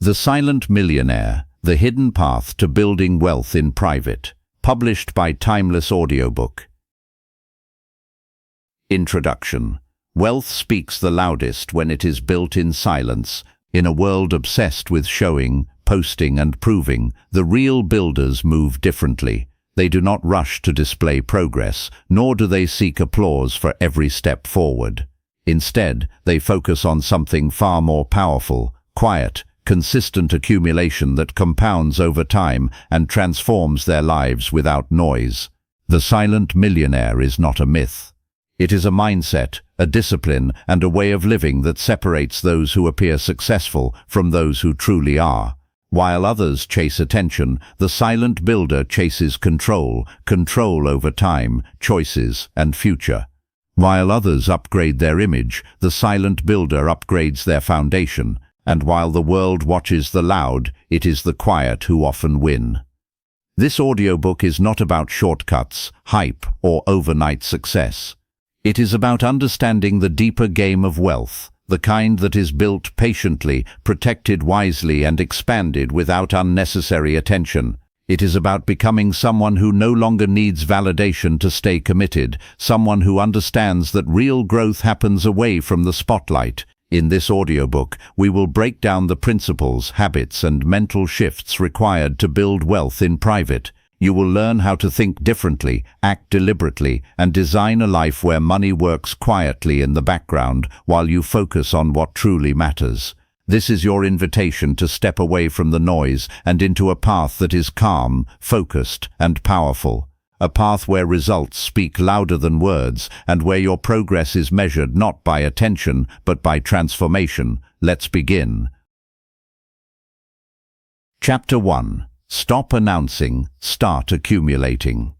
The Silent Millionaire, The Hidden Path to Building Wealth in Private, published by Timeless Audiobook. Introduction. Wealth speaks the loudest when it is built in silence. In a world obsessed with showing, posting and proving, the real builders move differently. They do not rush to display progress, nor do they seek applause for every step forward. Instead, they focus on something far more powerful, quiet, consistent accumulation that compounds over time and transforms their lives without noise. The Silent Millionaire is not a myth. It is a mindset, a discipline, and a way of living that separates those who appear successful from those who truly are. While others chase attention, the silent builder chases control over time, choices, and future. While others upgrade their image, the silent builder upgrades their foundation. And while the world watches the loud, it is the quiet who often win. This audiobook is not about shortcuts, hype, or overnight success. It is about understanding the deeper game of wealth, the kind that is built patiently, protected wisely, and expanded without unnecessary attention. It is about becoming someone who no longer needs validation to stay committed, someone who understands that real growth happens away from the spotlight. In this audiobook, we will break down the principles, habits, and mental shifts required to build wealth in private. You will learn how to think differently, act deliberately, and design a life where money works quietly in the background while you focus on what truly matters. This is your invitation to step away from the noise and into a path that is calm, focused, and powerful. A path where results speak louder than words, and where your progress is measured not by attention, but by transformation. Let's begin. Chapter 1. Stop announcing, start accumulating.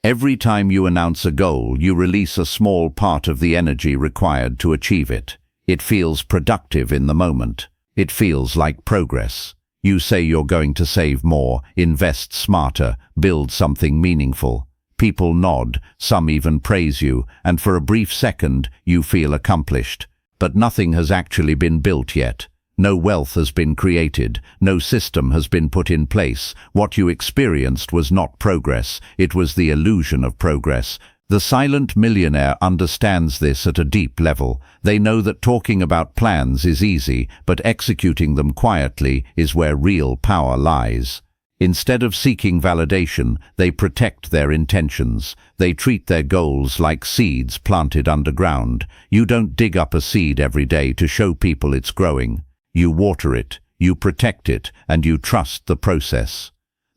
Every time you announce a goal, you release a small part of the energy required to achieve it. It feels productive in the moment. It feels like progress. You say you're going to save more, invest smarter, build something meaningful. People nod, some even praise you, and for a brief second you feel accomplished. But nothing has actually been built yet. No wealth has been created, no system has been put in place. What you experienced was not progress, it was the illusion of progress. The silent millionaire understands this at a deep level. They know that talking about plans is easy, but executing them quietly is where real power lies. Instead of seeking validation, they protect their intentions. They treat their goals like seeds planted underground. You don't dig up a seed every day to show people it's growing. You water it, you protect it, and you trust the process.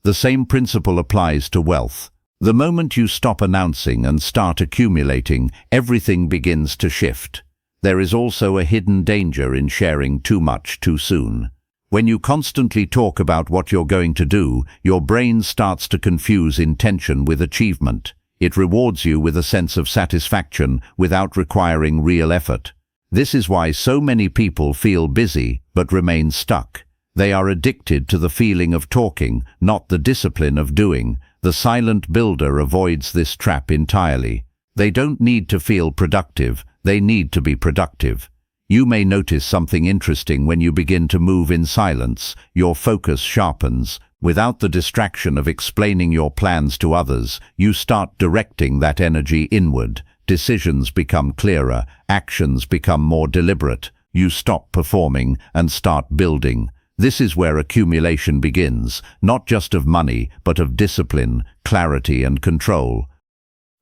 The same principle applies to wealth. The moment you stop announcing and start accumulating, everything begins to shift. There is also a hidden danger in sharing too much too soon. When you constantly talk about what you're going to do, your brain starts to confuse intention with achievement. It rewards you with a sense of satisfaction without requiring real effort. This is why so many people feel busy but remain stuck. They are addicted to the feeling of talking, not the discipline of doing. The silent builder avoids this trap entirely. They don't need to feel productive, they need to be productive. You may notice something interesting when you begin to move in silence. Your focus sharpens. Without the distraction of explaining your plans to others, you start directing that energy inward. Decisions become clearer, actions become more deliberate. You stop performing and start building. This is where accumulation begins, not just of money, but of discipline, clarity, and control.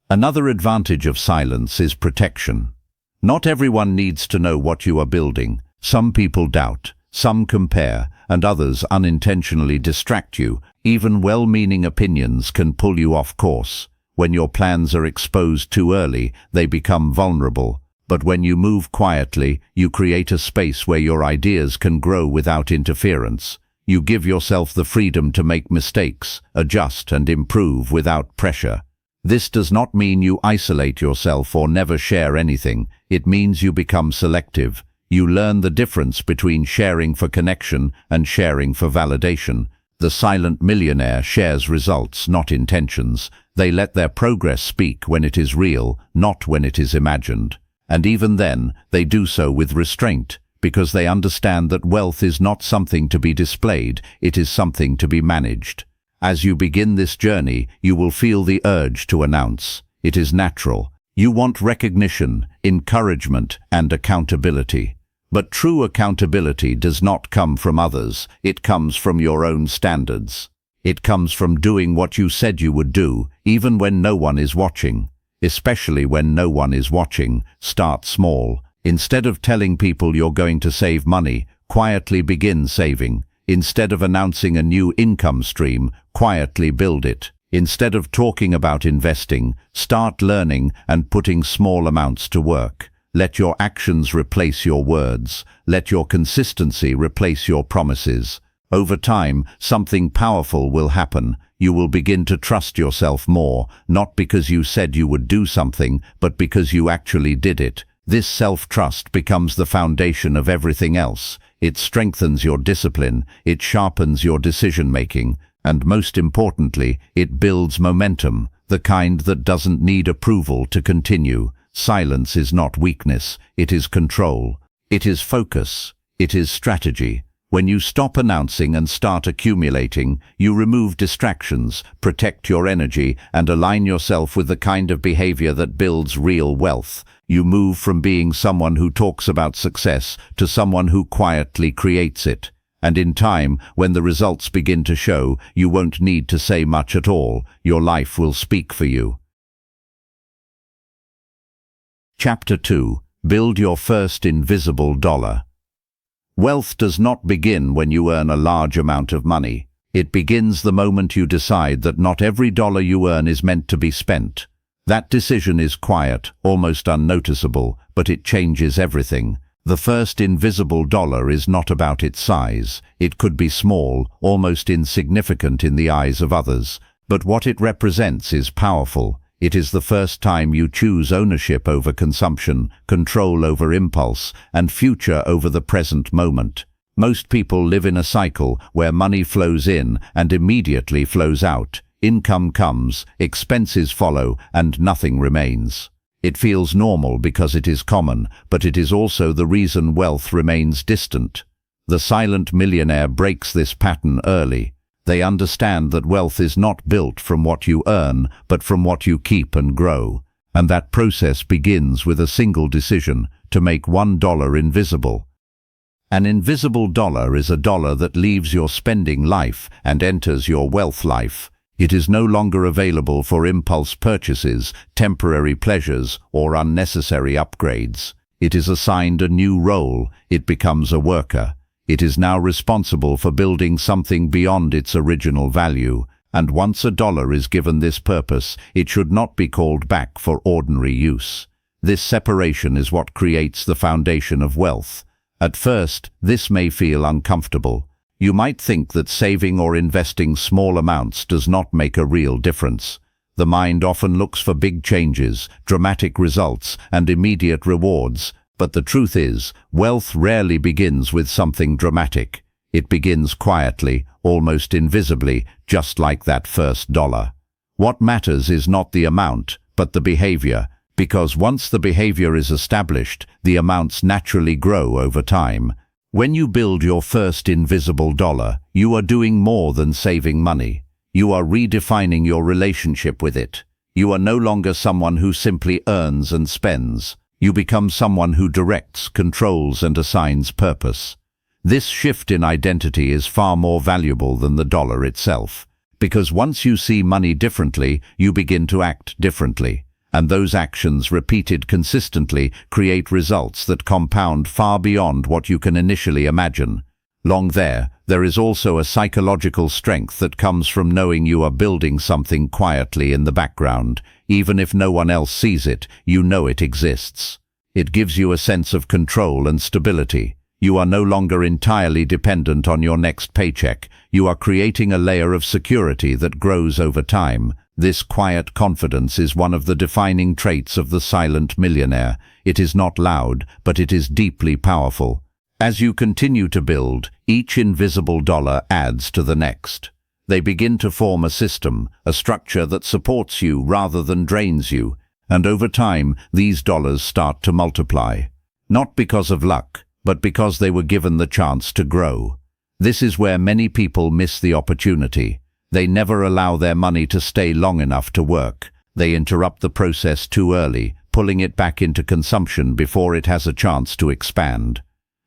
Another advantage of silence is protection. Not everyone needs to know what you are building. Some people doubt, some compare, and others unintentionally distract you. Even well-meaning opinions can pull you off course. When your plans are exposed too early, they become vulnerable. But when you move quietly, you create a space where your ideas can grow without interference. You give yourself the freedom to make mistakes, adjust and improve without pressure. This does not mean you isolate yourself or never share anything. It means you become selective. You learn the difference between sharing for connection and sharing for validation. The silent millionaire shares results, not intentions. They let their progress speak when it is real, not when it is imagined. And even then, they do so with restraint, because they understand that wealth is not something to be displayed, it is something to be managed. As you begin this journey, you will feel the urge to announce. It is natural. You want recognition, encouragement, and accountability. But true accountability does not come from others, it comes from your own standards. It comes from doing what you said you would do, even when no one is watching. Especially when no one is watching, start small. Instead of telling people you're going to save money, quietly begin saving. Instead of announcing a new income stream, quietly build it. Instead of talking about investing, start learning and putting small amounts to work. Let your actions replace your words. Let your consistency replace your promises. Over time, something powerful will happen. You will begin to trust yourself more, not because you said you would do something, but because you actually did it. This self-trust becomes the foundation of everything else. It strengthens your discipline, it sharpens your decision-making, and most importantly, it builds momentum, the kind that doesn't need approval to continue. Silence is not weakness, it is control. It is focus. It is strategy. When you stop announcing and start accumulating, you remove distractions, protect your energy, and align yourself with the kind of behavior that builds real wealth. You move from being someone who talks about success to someone who quietly creates it. And in time, when the results begin to show, you won't need to say much at all. Your life will speak for you. Chapter 2. Build your first invisible dollar. Wealth does not begin when you earn a large amount of money. It begins the moment you decide that not every dollar you earn is meant to be spent. That decision is quiet, almost unnoticeable, but it changes everything. The first invisible dollar is not about its size. It could be small, almost insignificant in the eyes of others, but what it represents is powerful. It is the first time you choose ownership over consumption, control over impulse, and future over the present moment. Most people live in a cycle where money flows in and immediately flows out. Income comes, expenses follow, and nothing remains. It feels normal because it is common, but it is also the reason wealth remains distant. The silent millionaire breaks this pattern early. They understand that wealth is not built from what you earn, but from what you keep and grow. And that process begins with a single decision: to make $1 invisible. An invisible dollar is a dollar that leaves your spending life and enters your wealth life. It is no longer available for impulse purchases, temporary pleasures, or unnecessary upgrades. It is assigned a new role. It becomes a worker. It is now responsible for building something beyond its original value. And once a dollar is given this purpose, it should not be called back for ordinary use. This separation is what creates the foundation of wealth. At first, this may feel uncomfortable. You might think that saving or investing small amounts does not make a real difference. The mind often looks for big changes, dramatic results, and immediate rewards. But the truth is, wealth rarely begins with something dramatic. It begins quietly, almost invisibly, just like that first dollar. What matters is not the amount, but the behavior, because once the behavior is established, the amounts naturally grow over time. When you build your first invisible dollar, you are doing more than saving money. You are redefining your relationship with it. You are no longer someone who simply earns and spends. You become someone who directs, controls, and assigns purpose. This shift in identity is far more valuable than the dollar itself, because once you see money differently, you begin to act differently. And those actions, repeated consistently, create results that compound far beyond what you can initially imagine. There is also a psychological strength that comes from knowing you are building something quietly in the background. Even if no one else sees it, you know it exists. It gives you a sense of control and stability. You are no longer entirely dependent on your next paycheck. You are creating a layer of security that grows over time. This quiet confidence is one of the defining traits of the silent millionaire. It is not loud, but it is deeply powerful. As you continue to build, each invisible dollar adds to the next. They begin to form a system, a structure that supports you rather than drains you. And over time, these dollars start to multiply. Not because of luck, but because they were given the chance to grow. This is where many people miss the opportunity. They never allow their money to stay long enough to work. They interrupt the process too early, pulling it back into consumption before it has a chance to expand.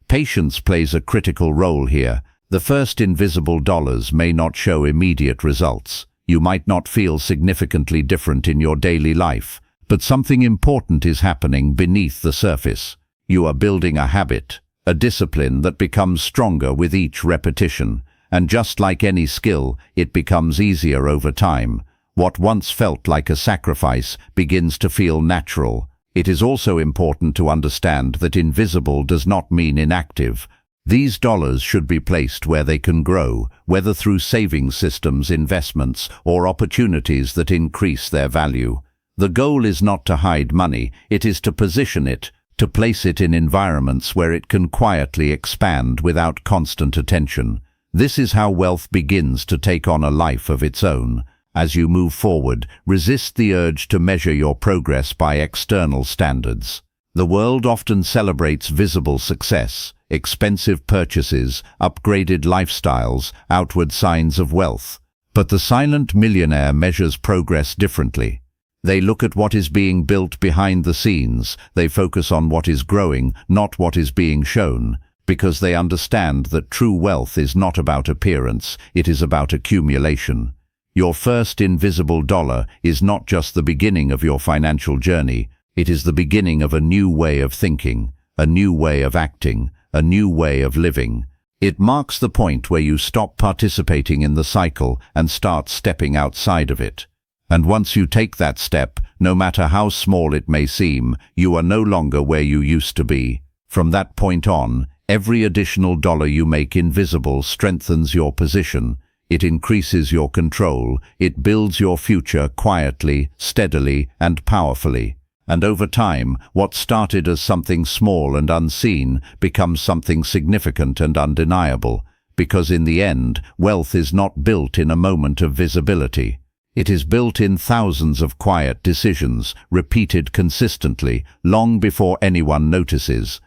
Patience plays a critical role here. The first invisible dollars may not show immediate results. You might not feel significantly different in your daily life, but something important is happening beneath the surface. You are building a habit, a discipline that becomes stronger with each repetition. And just like any skill, it becomes easier over time. What once felt like a sacrifice begins to feel natural. It is also important to understand that invisible does not mean inactive. These dollars should be placed where they can grow, whether through saving systems, investments, or opportunities that increase their value. The goal is not to hide money, it is to position it, to place it in environments where it can quietly expand without constant attention. This is how wealth begins to take on a life of its own. As you move forward, resist the urge to measure your progress by external standards. The world often celebrates visible success, expensive purchases, upgraded lifestyles, outward signs of wealth. But the silent millionaire measures progress differently. They look at what is being built behind the scenes. They focus on what is growing, not what is being shown, because they understand that true wealth is not about appearance, it is about accumulation. Your first invisible dollar is not just the beginning of your financial journey, it is the beginning of a new way of thinking, a new way of acting, a new way of living. It marks the point where you stop participating in the cycle and start stepping outside of it. And once you take that step, no matter how small it may seem, you are no longer where you used to be. From that point on, every additional dollar you make invisible strengthens your position. It increases your control. It builds your future quietly, steadily, and powerfully. And over time, what started as something small and unseen becomes something significant and undeniable. Because in the end, wealth is not built in a moment of visibility. It is built in thousands of quiet decisions, repeated consistently, long before anyone notices.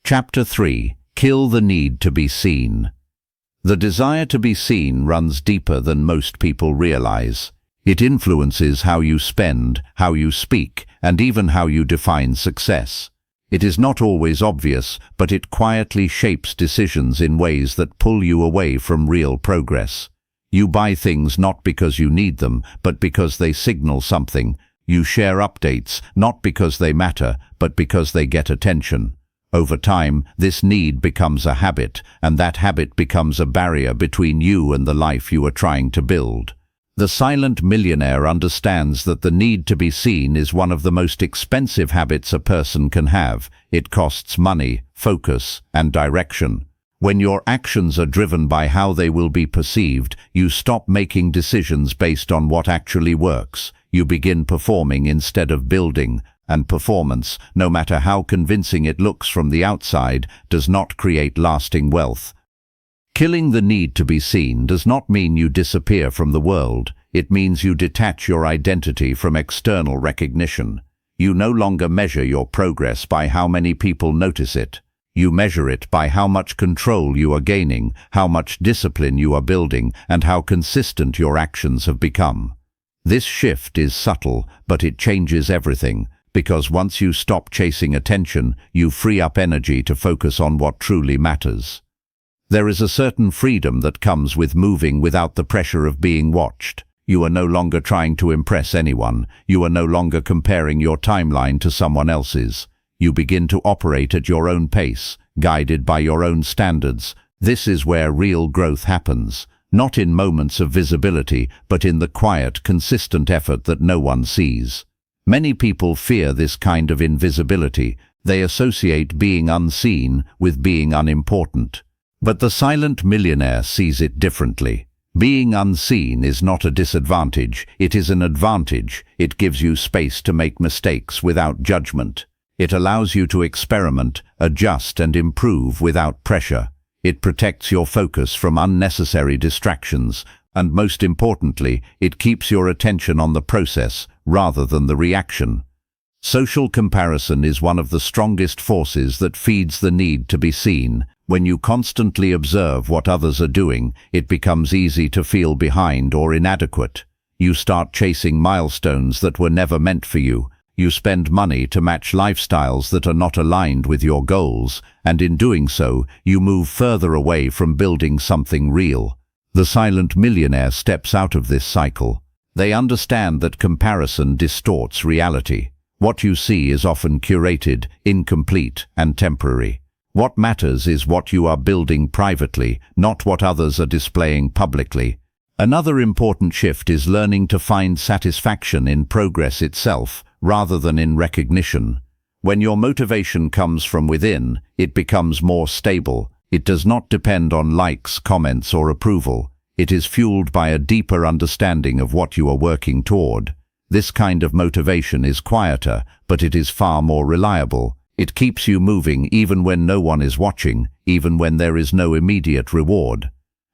Chapter 3. Kill the need to be seen. The desire to be seen runs deeper than most people realize. It influences how you spend, how you speak, and even how you define success. It is not always obvious, but it quietly shapes decisions in ways that pull you away from real progress. You buy things not because you need them, but because they signal something. You share updates, not because they matter, but because they get attention. Over time, this need becomes a habit, and that habit becomes a barrier between you and the life you are trying to build. The silent millionaire understands that the need to be seen is one of the most expensive habits a person can have. It costs money, focus, and direction. When your actions are driven by how they will be perceived, you stop making decisions based on what actually works. You begin performing instead of building, and performance, no matter how convincing it looks from the outside, does not create lasting wealth. Killing the need to be seen does not mean you disappear from the world. It means you detach your identity from external recognition. You no longer measure your progress by how many people notice it. You measure it by how much control you are gaining, how much discipline you are building, and how consistent your actions have become. This shift is subtle, but it changes everything, because once you stop chasing attention, you free up energy to focus on what truly matters. There is a certain freedom that comes with moving without the pressure of being watched. You are no longer trying to impress anyone. You are no longer comparing your timeline to someone else's. You begin to operate at your own pace, guided by your own standards. This is where real growth happens, not in moments of visibility, but in the quiet, consistent effort that no one sees. Many people fear this kind of invisibility. They associate being unseen with being unimportant. But the silent millionaire sees it differently. Being unseen is not a disadvantage, it is an advantage. It gives you space to make mistakes without judgment. It allows you to experiment, adjust, and improve without pressure. It protects your focus from unnecessary distractions, and most importantly, it keeps your attention on the process rather than the reaction. Social comparison is one of the strongest forces that feeds the need to be seen. When you constantly observe what others are doing, it becomes easy to feel behind or inadequate. You start chasing milestones that were never meant for you. You spend money to match lifestyles that are not aligned with your goals, and in doing so, you move further away from building something real. The silent millionaire steps out of this cycle. They understand that comparison distorts reality. What you see is often curated, incomplete, and temporary. What matters is what you are building privately, not what others are displaying publicly. Another important shift is learning to find satisfaction in progress itself, rather than in recognition. When your motivation comes from within, it becomes more stable. It does not depend on likes, comments, or approval. It is fueled by a deeper understanding of what you are working toward. This kind of motivation is quieter, but it is far more reliable. It keeps you moving even when no one is watching, even when there is no immediate reward.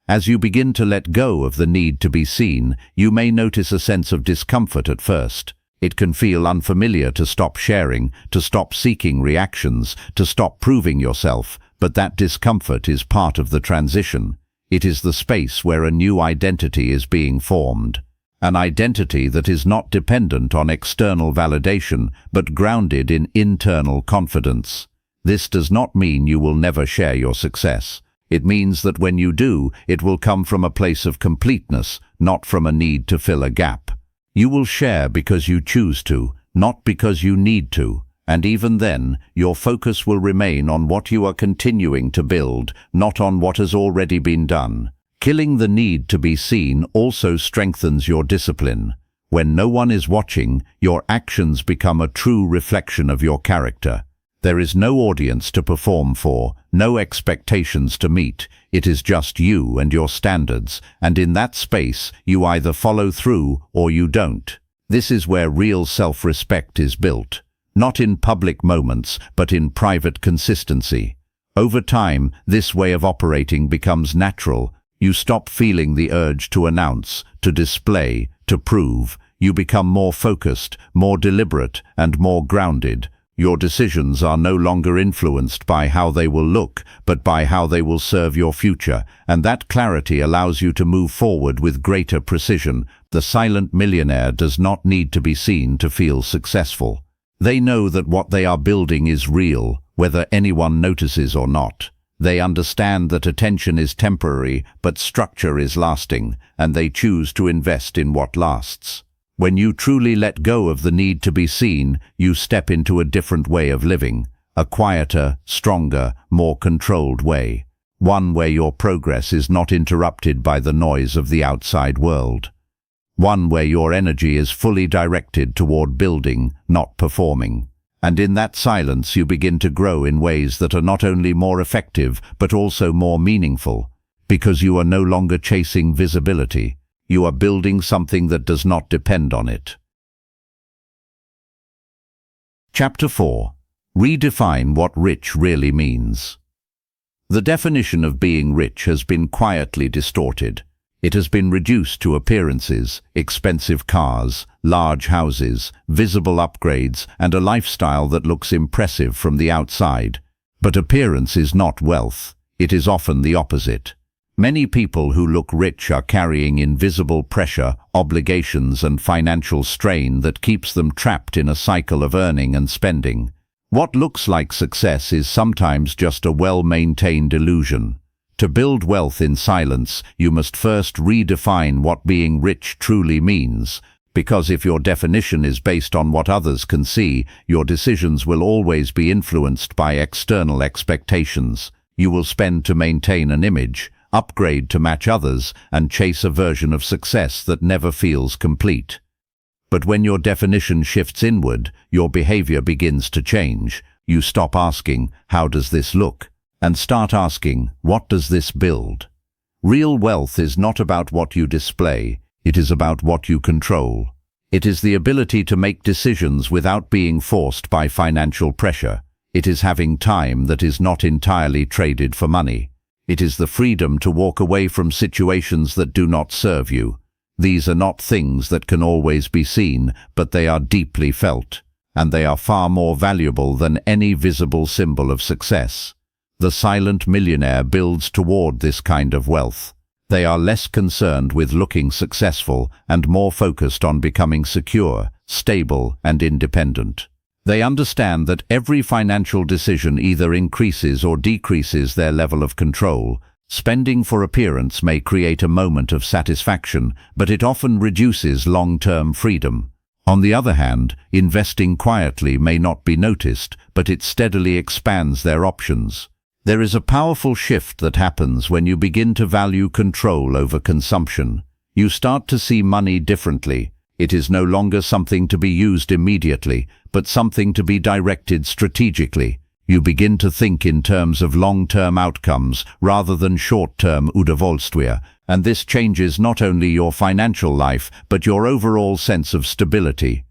As you begin to let go of the need to be seen, you may notice a sense of discomfort at first. It can feel unfamiliar to stop sharing, to stop seeking reactions, to stop proving yourself, but that discomfort is part of the transition. It is the space where a new identity is being formed. An identity that is not dependent on external validation, but grounded in internal confidence. This does not mean you will never share your success. It means that when you do, it will come from a place of completeness, not from a need to fill a gap. You will share because you choose to, not because you need to. And even then, your focus will remain on what you are continuing to build, not on what has already been done. Killing the need to be seen also strengthens your discipline. When no one is watching, your actions become a true reflection of your character. There is no audience to perform for, no expectations to meet. It is just you and your standards, and in that space, you either follow through or you don't. This is where real self-respect is built. Not in public moments, but in private consistency. Over time, this way of operating becomes natural. You stop feeling the urge to announce, to display, to prove. You become more focused, more deliberate, and more grounded. Your decisions are no longer influenced by how they will look, but by how they will serve your future, and that clarity allows you to move forward with greater precision. The silent millionaire does not need to be seen to feel successful. They know that what they are building is real, whether anyone notices or not. They understand that attention is temporary, but structure is lasting, and they choose to invest in what lasts. When you truly let go of the need to be seen, you step into a different way of living, a quieter, stronger, more controlled way. One where your progress is not interrupted by the noise of the outside world. One where your energy is fully directed toward building, not performing. And in that silence you begin to grow in ways that are not only more effective, but also more meaningful. Because you are no longer chasing visibility. You are building something that does not depend on it. Chapter 4. Redefine what rich really means. The definition of being rich has been quietly distorted. It has been reduced to appearances, expensive cars, large houses, visible upgrades, and a lifestyle that looks impressive from the outside. But appearance is not wealth. It is often the opposite. Many people who look rich are carrying invisible pressure, obligations, and financial strain that keeps them trapped in a cycle of earning and spending. What looks like success is sometimes just a well-maintained illusion. To build wealth in silence, you must first redefine what being rich truly means, because if your definition is based on what others can see, your decisions will always be influenced by external expectations. You will spend to maintain an image, upgrade to match others, and chase a version of success that never feels complete. But when your definition shifts inward, your behavior begins to change. You stop asking, "How does this look?" and start asking, "What does this build?" Real wealth is not about what you display, it is about what you control. It is the ability to make decisions without being forced by financial pressure. It is having time that is not entirely traded for money. It is the freedom to walk away from situations that do not serve you. These are not things that can always be seen, but they are deeply felt. and they are far more valuable than any visible symbol of success. The silent millionaire builds toward this kind of wealth. They are less concerned with looking successful and more focused on becoming secure, stable, and independent. They understand that every financial decision either increases or decreases their level of control. Spending for appearance may create a moment of satisfaction, but it often reduces long-term freedom. On the other hand, investing quietly may not be noticed, but it steadily expands their options. There is a powerful shift that happens when you begin to value control over consumption. You start to see money differently. It is no longer something to be used immediately, but something to be directed strategically. You begin to think in terms of long-term outcomes rather than short-term udovольствия, and this changes not only your financial life, but your overall sense of stability.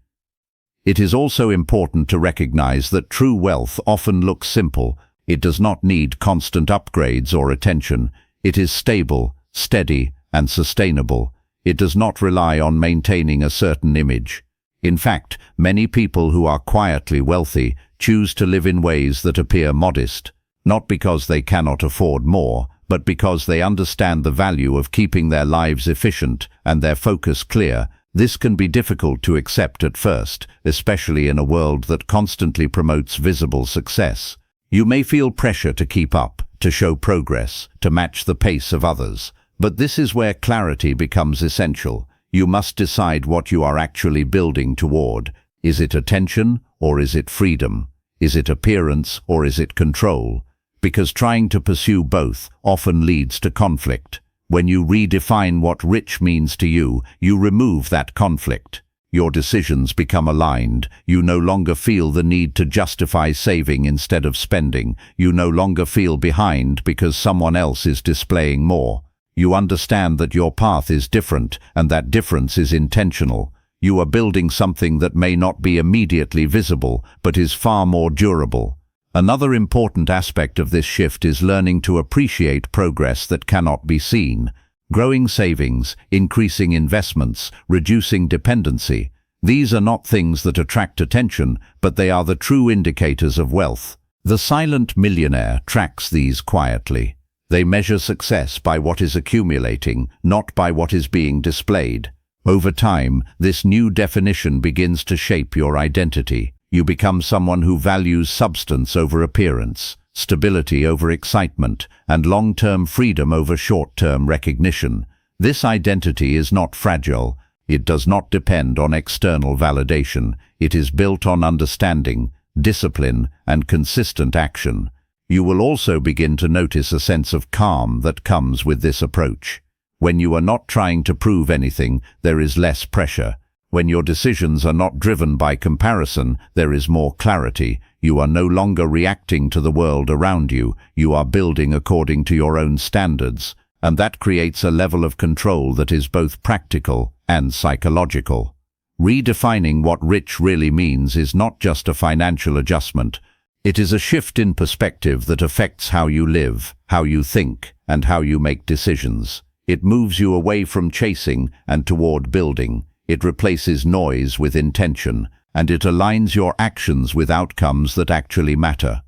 It is also important to recognize that true wealth often looks simple. It does not need constant upgrades or attention. It is stable, steady, and sustainable. It does not rely on maintaining a certain image. In fact, many people who are quietly wealthy choose to live in ways that appear modest, not because they cannot afford more, but because they understand the value of keeping their lives efficient and their focus clear. This can be difficult to accept at first, especially in a world that constantly promotes visible success. You may feel pressure to keep up, to show progress, to match the pace of others. But this is where clarity becomes essential. You must decide what you are actually building toward. Is it attention or is it freedom? Is it appearance or is it control? Because trying to pursue both often leads to conflict. When you redefine what rich means to you, you remove that conflict. Your decisions become aligned. You no longer feel the need to justify saving instead of spending. You no longer feel behind because someone else is displaying more. You understand that your path is different and that difference is intentional. You are building something that may not be immediately visible, but is far more durable. Another important aspect of this shift is learning to appreciate progress that cannot be seen. Growing savings, increasing investments, reducing dependency. These are not things that attract attention, but they are the true indicators of wealth. The silent millionaire tracks these quietly. They measure success by what is accumulating, not by what is being displayed. Over time, this new definition begins to shape your identity. You become someone who values substance over appearance, stability over excitement, and long-term freedom over short-term recognition. This identity is not fragile. It does not depend on external validation. It is built on understanding, discipline, and consistent action. You will also begin to notice a sense of calm that comes with this approach. When you are not trying to prove anything, there is less pressure. When your decisions are not driven by comparison, there is more clarity. You are no longer reacting to the world around you. You are building according to your own standards, and that creates a level of control that is both practical and psychological. Redefining what rich really means is not just a financial adjustment. It is a shift in perspective that affects how you live, how you think, and how you make decisions. It moves you away from chasing and toward building. It replaces noise with intention, and it aligns your actions with outcomes that actually matter.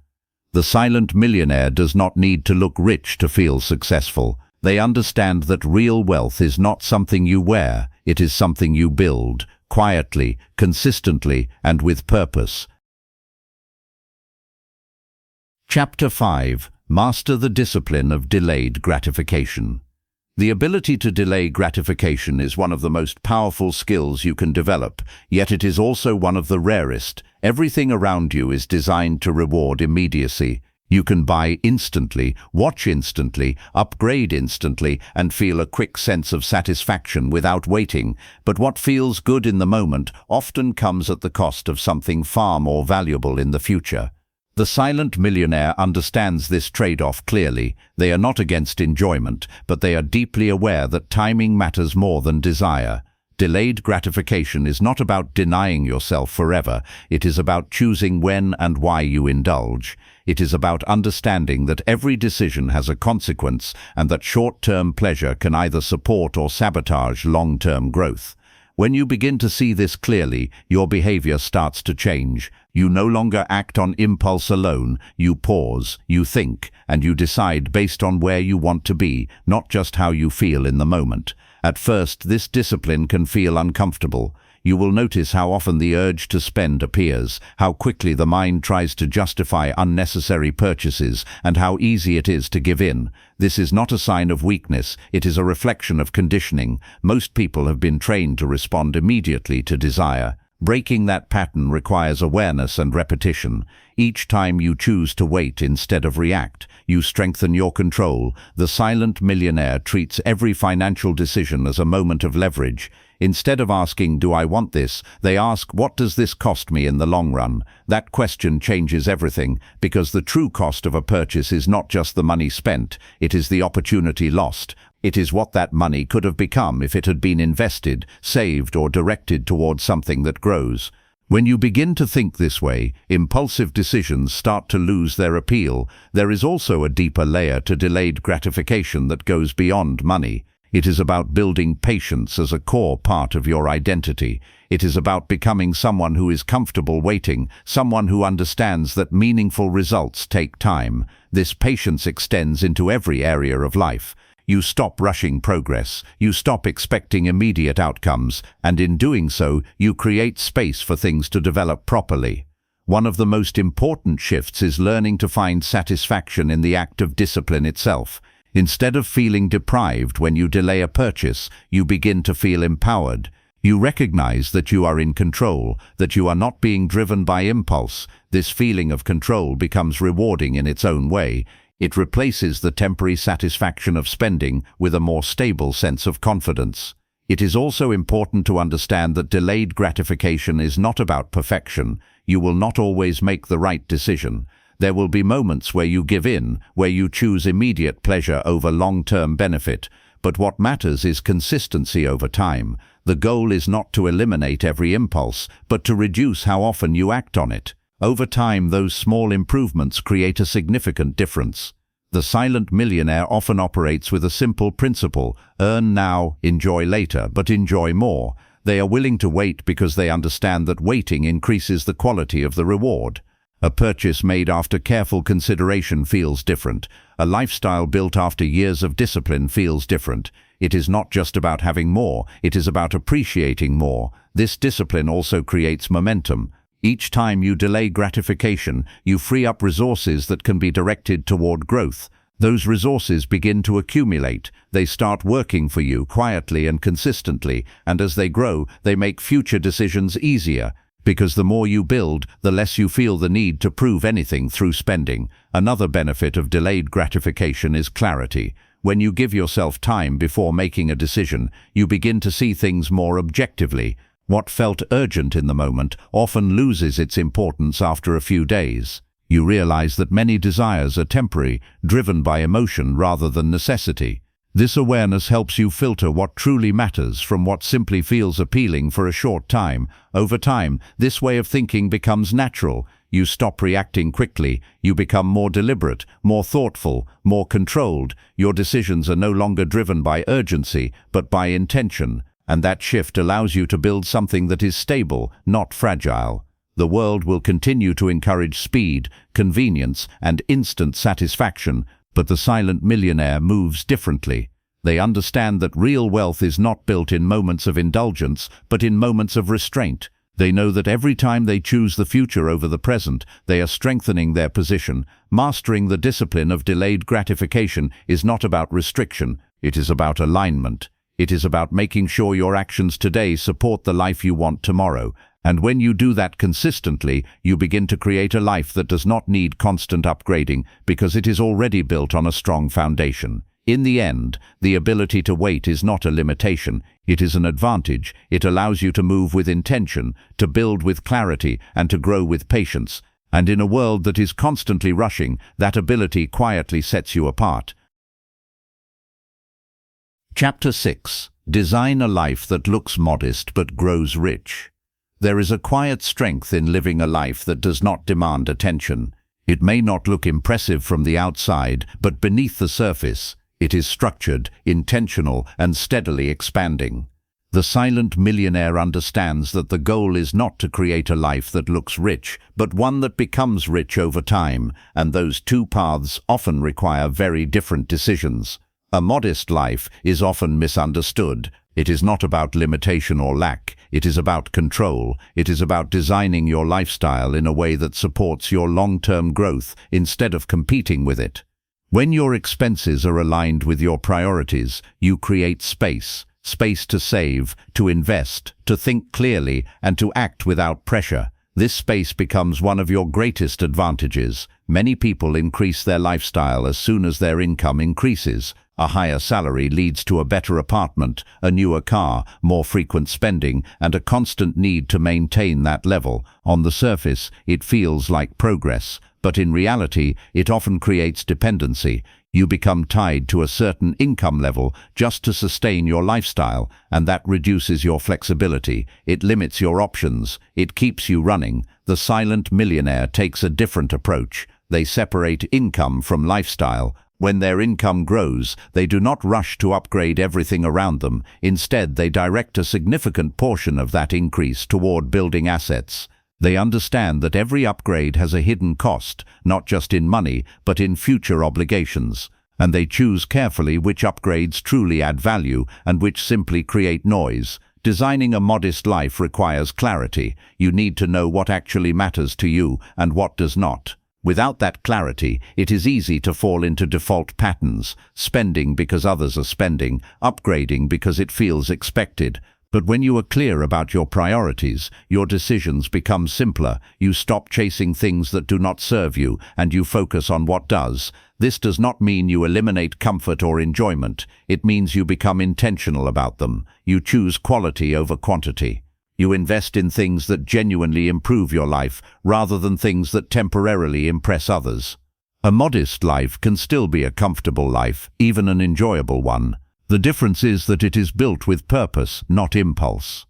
The silent millionaire does not need to look rich to feel successful. They understand that real wealth is not something you wear, it is something you build, quietly, consistently, and with purpose. Chapter 5. Master the discipline of delayed gratification. The ability to delay gratification is one of the most powerful skills you can develop, yet it is also one of the rarest. Everything around you is designed to reward immediacy. You can buy instantly, watch instantly, upgrade instantly, and feel a quick sense of satisfaction without waiting. But what feels good in the moment often comes at the cost of something far more valuable in the future. The silent millionaire understands this trade-off clearly. They are not against enjoyment, but they are deeply aware that timing matters more than desire. Delayed gratification is not about denying yourself forever. It is about choosing when and why you indulge. It is about understanding that every decision has a consequence and that short-term pleasure can either support or sabotage long-term growth. When you begin to see this clearly, your behavior starts to change. You no longer act on impulse alone. You pause, you think, and you decide based on where you want to be, not just how you feel in the moment. At first, this discipline can feel uncomfortable. You will notice how often the urge to spend appears, how quickly the mind tries to justify unnecessary purchases, and how easy it is to give in. This is not a sign of weakness, it is a reflection of conditioning. Most people have been trained to respond immediately to desire. Breaking that pattern requires awareness and repetition. Each time you choose to wait instead of react, you strengthen your control. The silent millionaire treats every financial decision as a moment of leverage. Instead of asking, "Do I want this?" they ask, "What does this cost me in the long run?" That question changes everything, because the true cost of a purchase is not just the money spent, it is the opportunity lost. It is what that money could have become if it had been invested, saved, or directed towards something that grows. When you begin to think this way, impulsive decisions start to lose their appeal. There is also a deeper layer to delayed gratification that goes beyond money. It is about building patience as a core part of your identity. It is about becoming someone who is comfortable waiting, someone who understands that meaningful results take time. This patience extends into every area of life. You stop rushing progress, you stop expecting immediate outcomes, and in doing so, you create space for things to develop properly. One of the most important shifts is learning to find satisfaction in the act of discipline itself. Instead of feeling deprived when you delay a purchase, you begin to feel empowered. You recognize that you are in control, that you are not being driven by impulse. This feeling of control becomes rewarding in its own way. It replaces the temporary satisfaction of spending with a more stable sense of confidence. It is also important to understand that delayed gratification is not about perfection. You will not always make the right decision. There will be moments where you give in, where you choose immediate pleasure over long-term benefit. But what matters is consistency over time. The goal is not to eliminate every impulse, but to reduce how often you act on it. Over time, those small improvements create a significant difference. The silent millionaire often operates with a simple principle: earn now, enjoy later, but enjoy more. They are willing to wait because they understand that waiting increases the quality of the reward. A purchase made after careful consideration feels different. A lifestyle built after years of discipline feels different. It is not just about having more, it is about appreciating more. This discipline also creates momentum. Each time you delay gratification, you free up resources that can be directed toward growth. Those resources begin to accumulate. They start working for you quietly and consistently, and as they grow, they make future decisions easier. Because the more you build, the less you feel the need to prove anything through spending. Another benefit of delayed gratification is clarity. When you give yourself time before making a decision, you begin to see things more objectively. What felt urgent in the moment often loses its importance after a few days. You realize that many desires are temporary, driven by emotion rather than necessity. This awareness helps you filter what truly matters from what simply feels appealing for a short time. Over time, this way of thinking becomes natural. You stop reacting quickly. You become more deliberate, more thoughtful, more controlled. Your decisions are no longer driven by urgency, but by intention. And that shift allows you to build something that is stable, not fragile. The world will continue to encourage speed, convenience, and instant satisfaction, but the silent millionaire moves differently. They understand that real wealth is not built in moments of indulgence, but in moments of restraint. They know that every time they choose the future over the present, they are strengthening their position. Mastering the discipline of delayed gratification is not about restriction, it is about alignment. It is about making sure your actions today support the life you want tomorrow. And when you do that consistently, you begin to create a life that does not need constant upgrading because it is already built on a strong foundation. In the end, the ability to wait is not a limitation, it is an advantage. It allows you to move with intention, to build with clarity, and to grow with patience. And in a world that is constantly rushing, that ability quietly sets you apart. Chapter 6. Design a life that looks modest but grows rich. There is a quiet strength in living a life that does not demand attention. It may not look impressive from the outside, but beneath the surface, it is structured, intentional, and steadily expanding. The silent millionaire understands that the goal is not to create a life that looks rich, but one that becomes rich over time, and those two paths often require very different decisions. A modest life is often misunderstood. It is not about limitation or lack. It is about control. It is about designing your lifestyle in a way that supports your long-term growth instead of competing with it. When your expenses are aligned with your priorities, you create space. Space to save, to invest, to think clearly, and to act without pressure. This space becomes one of your greatest advantages. Many people increase their lifestyle as soon as their income increases. A higher salary leads to a better apartment, a newer car, more frequent spending, and a constant need to maintain that level. On the surface, it feels like progress, but in reality, it often creates dependency. You become tied to a certain income level just to sustain your lifestyle, and that reduces your flexibility. It limits your options. It keeps you running. The silent millionaire takes a different approach. They separate income from lifestyle. When their income grows, they do not rush to upgrade everything around them. Instead, they direct a significant portion of that increase toward building assets. They understand that every upgrade has a hidden cost, not just in money, but in future obligations. And they choose carefully which upgrades truly add value and which simply create noise. Designing a modest life requires clarity. You need to know what actually matters to you and what does not. Without that clarity, it is easy to fall into default patterns, spending because others are spending, upgrading because it feels expected. But when you are clear about your priorities, your decisions become simpler. You stop chasing things that do not serve you, and you focus on what does. This does not mean you eliminate comfort or enjoyment. It means you become intentional about them. You choose quality over quantity. You invest in things that genuinely improve your life, rather than things that temporarily impress others. A modest life can still be a comfortable life, even an enjoyable one. The difference is that it is built with purpose, not impulse.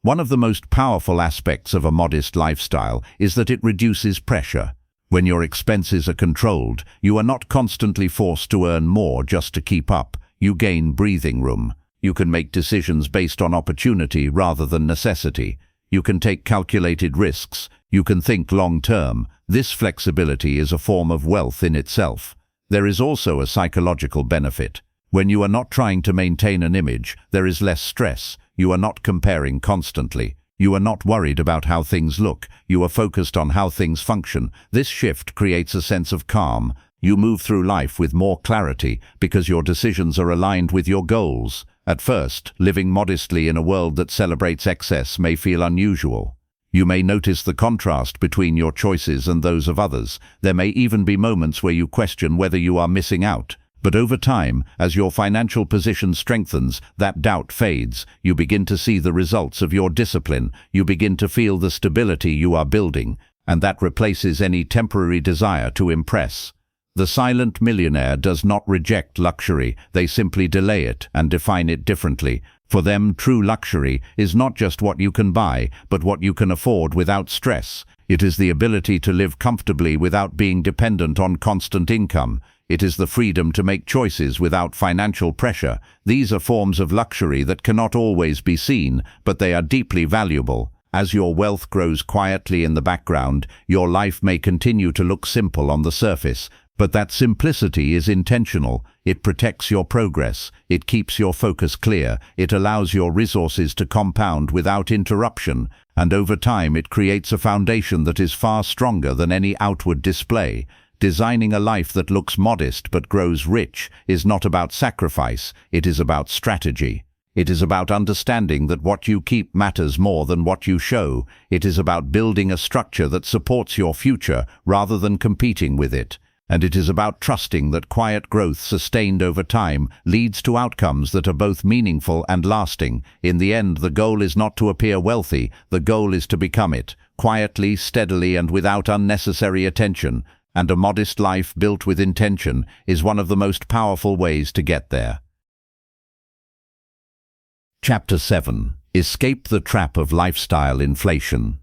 One of the most powerful aspects of a modest lifestyle is that it reduces pressure. When your expenses are controlled, you are not constantly forced to earn more just to keep up. You gain breathing room. You can make decisions based on opportunity rather than necessity. You can take calculated risks. You can think long-term. This flexibility is a form of wealth in itself. There is also a psychological benefit. When you are not trying to maintain an image, there is less stress. You are not comparing constantly. You are not worried about how things look. You are focused on how things function. This shift creates a sense of calm. You move through life with more clarity because your decisions are aligned with your goals. At first, living modestly in a world that celebrates excess may feel unusual. You may notice the contrast between your choices and those of others. There may even be moments where you question whether you are missing out. But over time, as your financial position strengthens, that doubt fades. You begin to see the results of your discipline. You begin to feel the stability you are building, and that replaces any temporary desire to impress. The silent millionaire does not reject luxury. They simply delay it and define it differently. For them, true luxury is not just what you can buy, but what you can afford without stress. It is the ability to live comfortably without being dependent on constant income. It is the freedom to make choices without financial pressure. These are forms of luxury that cannot always be seen, but they are deeply valuable. As your wealth grows quietly in the background, your life may continue to look simple on the surface, but that simplicity is intentional. It protects your progress. It keeps your focus clear. It allows your resources to compound without interruption, and over time it creates a foundation that is far stronger than any outward display. Designing a life that looks modest but grows rich is not about sacrifice, it is about strategy. It is about understanding that what you keep matters more than what you show. It is about building a structure that supports your future rather than competing with it. And it is about trusting that quiet growth sustained over time leads to outcomes that are both meaningful and lasting. In the end, the goal is not to appear wealthy, the goal is to become it, quietly, steadily, and without unnecessary attention. And a modest life built with intention is one of the most powerful ways to get there. Chapter 7. Escape the trap of lifestyle inflation.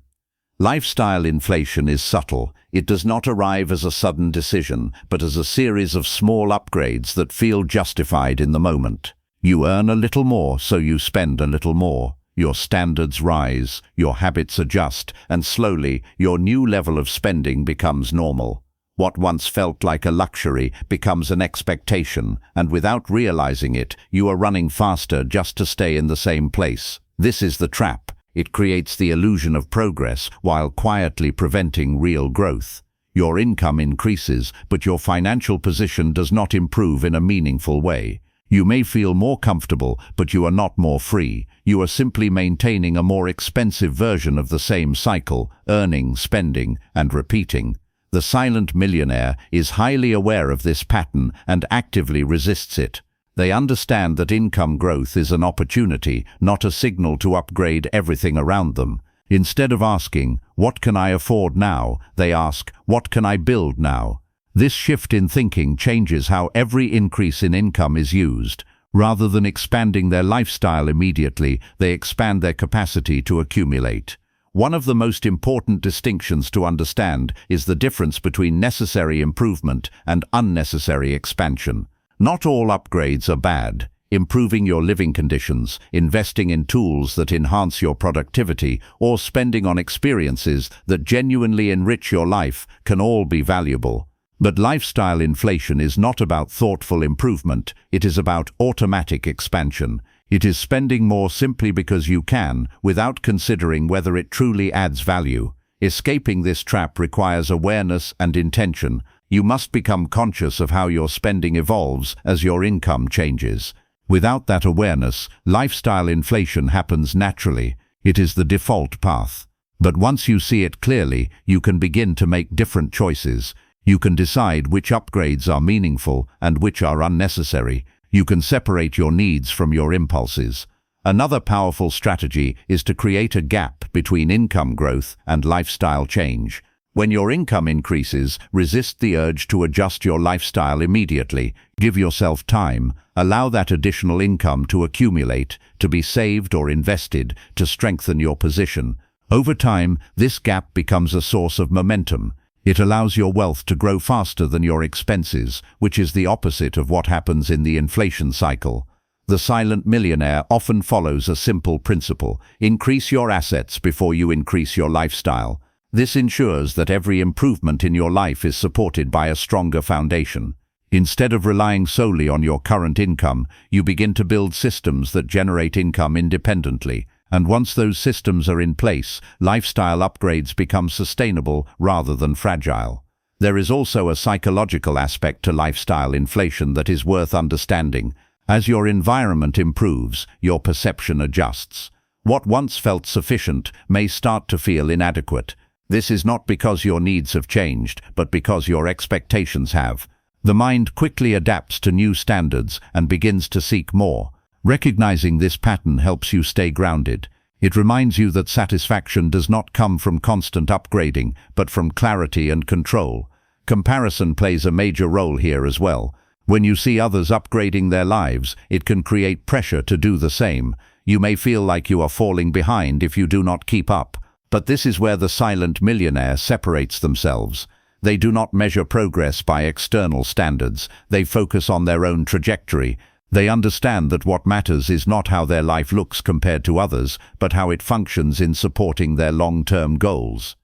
Lifestyle inflation is subtle. It does not arrive as a sudden decision, but as a series of small upgrades that feel justified in the moment. You earn a little more, so you spend a little more. Your standards rise, your habits adjust, and slowly your new level of spending becomes normal. What once felt like a luxury becomes an expectation, and without realizing it, you are running faster just to stay in the same place. This is the trap. It creates the illusion of progress while quietly preventing real growth. Your income increases, but your financial position does not improve in a meaningful way. You may feel more comfortable, but you are not more free. You are simply maintaining a more expensive version of the same cycle, earning, spending, and repeating. The silent millionaire is highly aware of this pattern and actively resists it. They understand that income growth is an opportunity, not a signal to upgrade everything around them. Instead of asking, "What can I afford now?" they ask, "What can I build now?" This shift in thinking changes how every increase in income is used. Rather than expanding their lifestyle immediately, they expand their capacity to accumulate. One of the most important distinctions to understand is the difference between necessary improvement and unnecessary expansion. Not all upgrades are bad. Improving your living conditions, investing in tools that enhance your productivity, or spending on experiences that genuinely enrich your life can all be valuable. But lifestyle inflation is not about thoughtful improvement, it is about automatic expansion. It is spending more simply because you can, without considering whether it truly adds value. Escaping this trap requires awareness and intention. You must become conscious of how your spending evolves as your income changes. Without that awareness, lifestyle inflation happens naturally. It is the default path. But once you see it clearly, you can begin to make different choices. You can decide which upgrades are meaningful and which are unnecessary. You can separate your needs from your impulses. Another powerful strategy is to create a gap between income growth and lifestyle change. When your income increases, resist the urge to adjust your lifestyle immediately. Give yourself time. Allow that additional income to accumulate, to be saved or invested, to strengthen your position. Over time, this gap becomes a source of momentum. It allows your wealth to grow faster than your expenses, which is the opposite of what happens in the inflation cycle. The silent millionaire often follows a simple principle: increase your assets before you increase your lifestyle. This ensures that every improvement in your life is supported by a stronger foundation. Instead of relying solely on your current income, you begin to build systems that generate income independently. And once those systems are in place, lifestyle upgrades become sustainable rather than fragile. There is also a psychological aspect to lifestyle inflation that is worth understanding. As your environment improves, your perception adjusts. What once felt sufficient may start to feel inadequate. This is not because your needs have changed, but because your expectations have. The mind quickly adapts to new standards and begins to seek more. Recognizing this pattern helps you stay grounded. It reminds you that satisfaction does not come from constant upgrading, but from clarity and control. Comparison plays a major role here as well. When you see others upgrading their lives, it can create pressure to do the same. You may feel like you are falling behind if you do not keep up. But this is where the silent millionaire separates themselves. They do not measure progress by external standards. They focus on their own trajectory. They understand that what matters is not how their life looks compared to others, but how it functions in supporting their long-term goals.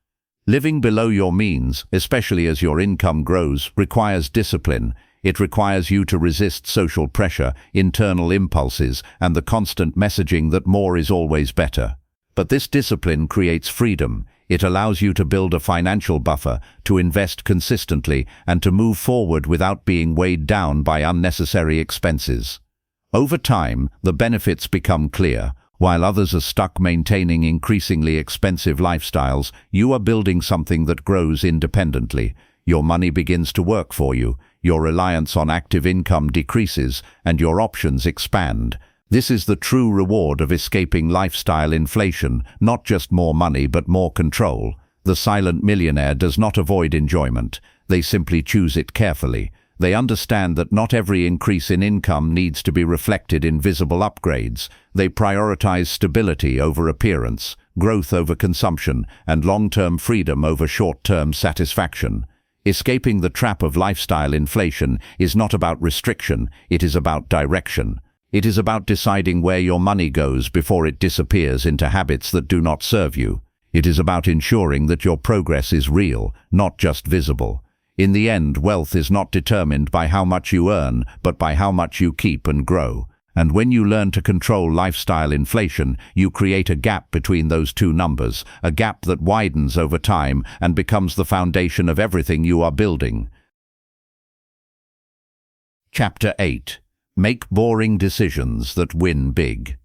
Living below your means, especially as your income grows, requires discipline. It requires you to resist social pressure, internal impulses, and the constant messaging that more is always better. But this discipline creates freedom. It allows you to build a financial buffer, to invest consistently, and to move forward without being weighed down by unnecessary expenses. Over time, the benefits become clear. While others are stuck maintaining increasingly expensive lifestyles, you are building something that grows independently. Your money begins to work for you, your reliance on active income decreases, and your options expand. This is the true reward of escaping lifestyle inflation, not just more money but more control. The silent millionaire does not avoid enjoyment. They simply choose it carefully. They understand that not every increase in income needs to be reflected in visible upgrades. They prioritize stability over appearance, growth over consumption, and long-term freedom over short-term satisfaction. Escaping the trap of lifestyle inflation is not about restriction, it is about direction. It is about deciding where your money goes before it disappears into habits that do not serve you. It is about ensuring that your progress is real, not just visible. In the end, wealth is not determined by how much you earn, but by how much you keep and grow. And when you learn to control lifestyle inflation, you create a gap between those two numbers, a gap that widens over time and becomes the foundation of everything you are building. Chapter 8. Make boring decisions that win big.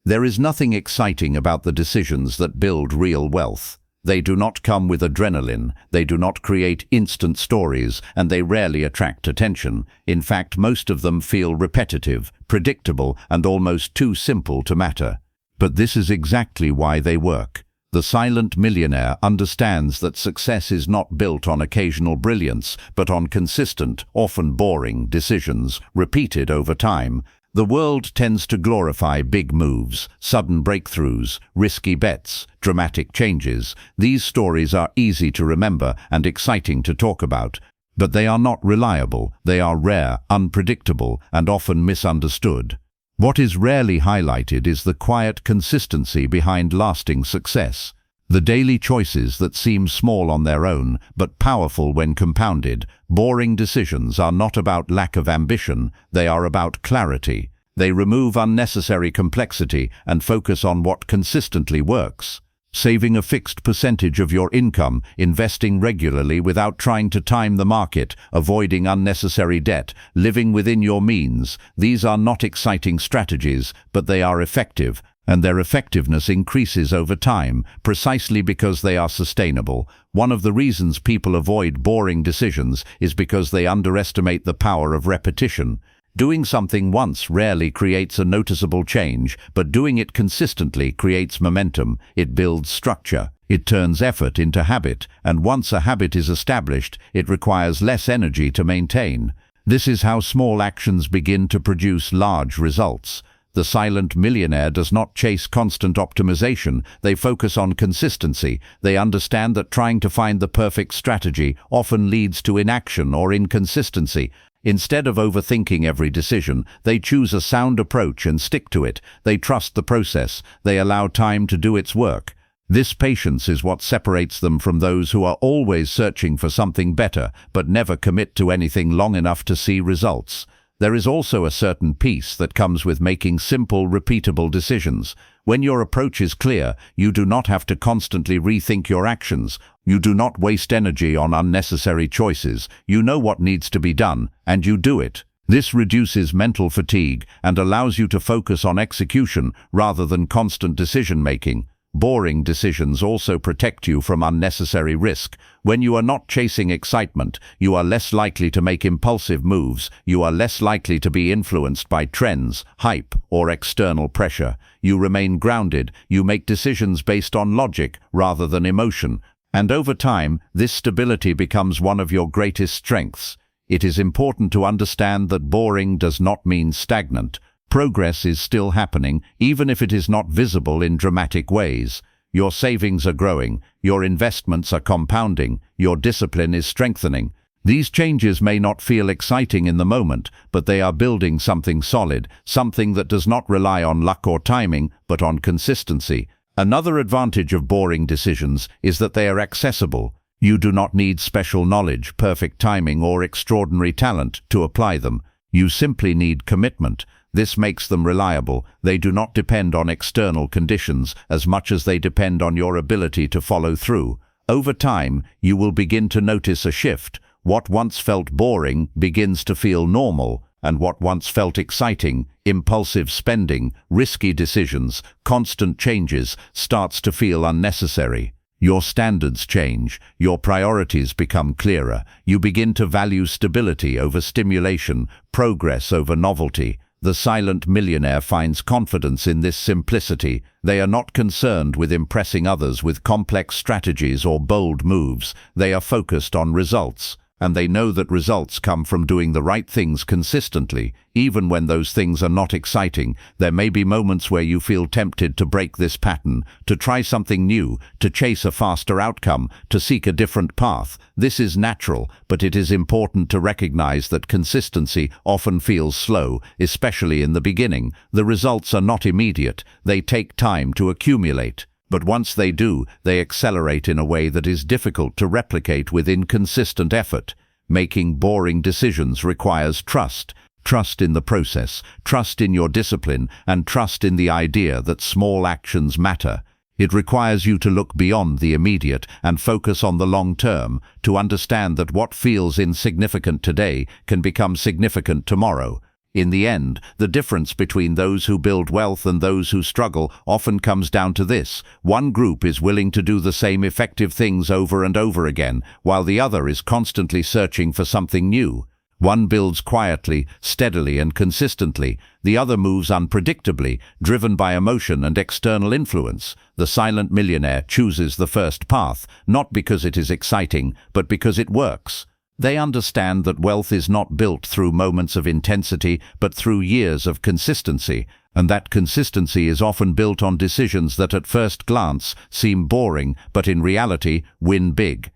There is nothing exciting about the decisions that build real wealth. They do not come with adrenaline, they do not create instant stories, and they rarely attract attention. In fact, most of them feel repetitive, predictable, and almost too simple to matter. But this is exactly why they work. The silent millionaire understands that success is not built on occasional brilliance, but on consistent, often boring, decisions, repeated over time. The world tends to glorify big moves, sudden breakthroughs, risky bets, dramatic changes. These stories are easy to remember and exciting to talk about, but they are not reliable. They are rare, unpredictable, and often misunderstood. What is rarely highlighted is the quiet consistency behind lasting success. The daily choices that seem small on their own, but powerful when compounded. Boring decisions are not about lack of ambition, they are about clarity. They remove unnecessary complexity and focus on what consistently works. Saving a fixed percentage of your income, investing regularly without trying to time the market, avoiding unnecessary debt, living within your means. These are not exciting strategies, but they are effective. And their effectiveness increases over time, precisely because they are sustainable. One of the reasons people avoid boring decisions is because they underestimate the power of repetition. Doing something once rarely creates a noticeable change, but doing it consistently creates momentum. It builds structure. It turns effort into habit, and once a habit is established, it requires less energy to maintain. This is how small actions begin to produce large results. The silent millionaire does not chase constant optimization. They focus on consistency. They understand that trying to find the perfect strategy often leads to inaction or inconsistency. Instead of overthinking every decision, they choose a sound approach and stick to it. They trust the process. They allow time to do its work. This patience is what separates them from those who are always searching for something better, but never commit to anything long enough to see results. There is also a certain peace that comes with making simple, repeatable decisions. When your approach is clear, you do not have to constantly rethink your actions. You do not waste energy on unnecessary choices. You know what needs to be done, and you do it. This reduces mental fatigue and allows you to focus on execution rather than constant decision-making. Boring decisions also protect you from unnecessary risk. When you are not chasing excitement, you are less likely to make impulsive moves. You are less likely to be influenced by trends, hype, or external pressure. You remain grounded. You make decisions based on logic rather than emotion. And over time, this stability becomes one of your greatest strengths. It is important to understand that boring does not mean stagnant. Progress is still happening, even if it is not visible in dramatic ways. Your savings are growing, your investments are compounding, your discipline is strengthening. These changes may not feel exciting in the moment, but they are building something solid, something that does not rely on luck or timing, but on consistency. Another advantage of boring decisions is that they are accessible. You do not need special knowledge, perfect timing, or extraordinary talent to apply them. You simply need commitment. This makes them reliable. They do not depend on external conditions as much as they depend on your ability to follow through. Over time, you will begin to notice a shift. What once felt boring begins to feel normal, and what once felt exciting, impulsive spending, risky decisions, constant changes, starts to feel unnecessary. Your standards change, your priorities become clearer. You begin to value stability over stimulation, progress over novelty. The silent millionaire finds confidence in this simplicity. They are not concerned with impressing others with complex strategies or bold moves. They are focused on results. and they know that results come from doing the right things consistently, even when those things are not exciting. There may be moments where you feel tempted to break this pattern, to try something new, to chase a faster outcome, to seek a different path. This is natural, but it is important to recognize that consistency often feels slow, especially in the beginning. The results are not immediate. They take time to accumulate. But once they do, they accelerate in a way that is difficult to replicate with inconsistent effort. Making boring decisions requires trust. Trust in the process, trust in your discipline, and trust in the idea that small actions matter. It requires you to look beyond the immediate and focus on the long term, to understand that what feels insignificant today can become significant tomorrow. In the end, the difference between those who build wealth and those who struggle often comes down to this: one group is willing to do the same effective things over and over again, while the other is constantly searching for something new. One builds quietly, steadily, and consistently. The other moves unpredictably, driven by emotion and external influence. The silent millionaire chooses the first path, not because it is exciting, but because it works. They understand that wealth is not built through moments of intensity, but through years of consistency, and that consistency is often built on decisions that at first glance seem boring, but in reality win big.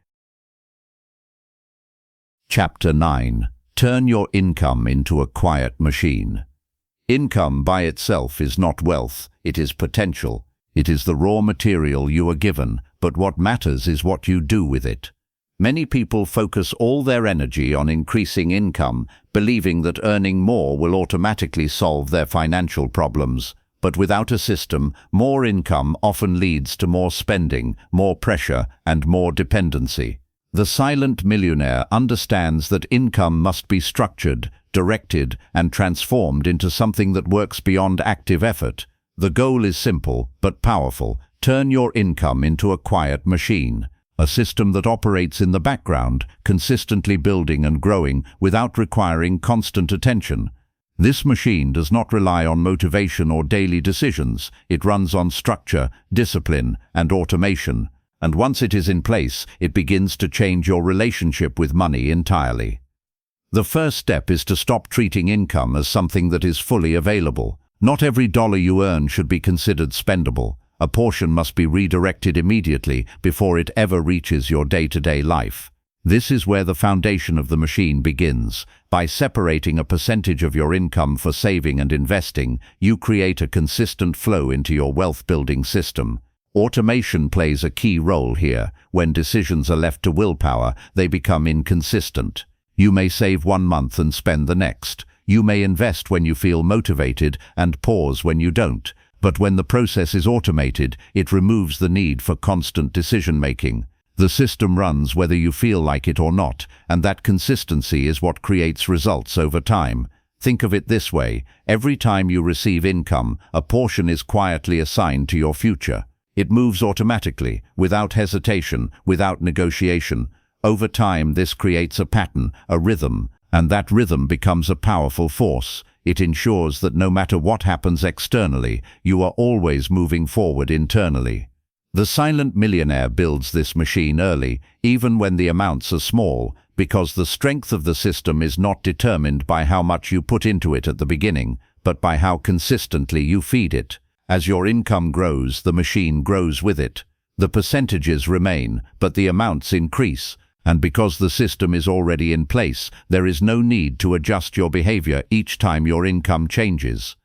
Chapter 9. Turn your income into a quiet machine. Income by itself is not wealth, it is potential. It is the raw material you are given, but what matters is what you do with it. Many people focus all their energy on increasing income, believing that earning more will automatically solve their financial problems. But without a system, more income often leads to more spending, more pressure, and more dependency. The silent millionaire understands that income must be structured, directed, and transformed into something that works beyond active effort. The goal is simple, but powerful. Turn your income into a quiet machine. A system that operates in the background, consistently building and growing without requiring constant attention. This machine does not rely on motivation or daily decisions. It runs on structure, discipline, and automation. And once it is in place, it begins to change your relationship with money entirely. The first step is to stop treating income as something that is fully available. Not every dollar you earn should be considered spendable. A portion must be redirected immediately before it ever reaches your day-to-day life. This is where the foundation of the machine begins. By separating a percentage of your income for saving and investing, you create a consistent flow into your wealth-building system. Automation plays a key role here. When decisions are left to willpower, they become inconsistent. You may save one month and spend the next. You may invest when you feel motivated and pause when you don't. But when the process is automated, it removes the need for constant decision-making. The system runs whether you feel like it or not, and that consistency is what creates results over time. Think of it this way: every time you receive income, a portion is quietly assigned to your future. It moves automatically, without hesitation, without negotiation. Over time, this creates a pattern, a rhythm, and that rhythm becomes a powerful force. It ensures that no matter what happens externally, you are always moving forward internally. The silent millionaire builds this machine early, even when the amounts are small, because the strength of the system is not determined by how much you put into it at the beginning, but by how consistently you feed it. As your income grows, the machine grows with it. The percentages remain, but the amounts increase. And because the system is already in place, there is no need to adjust your behavior each time your income changes.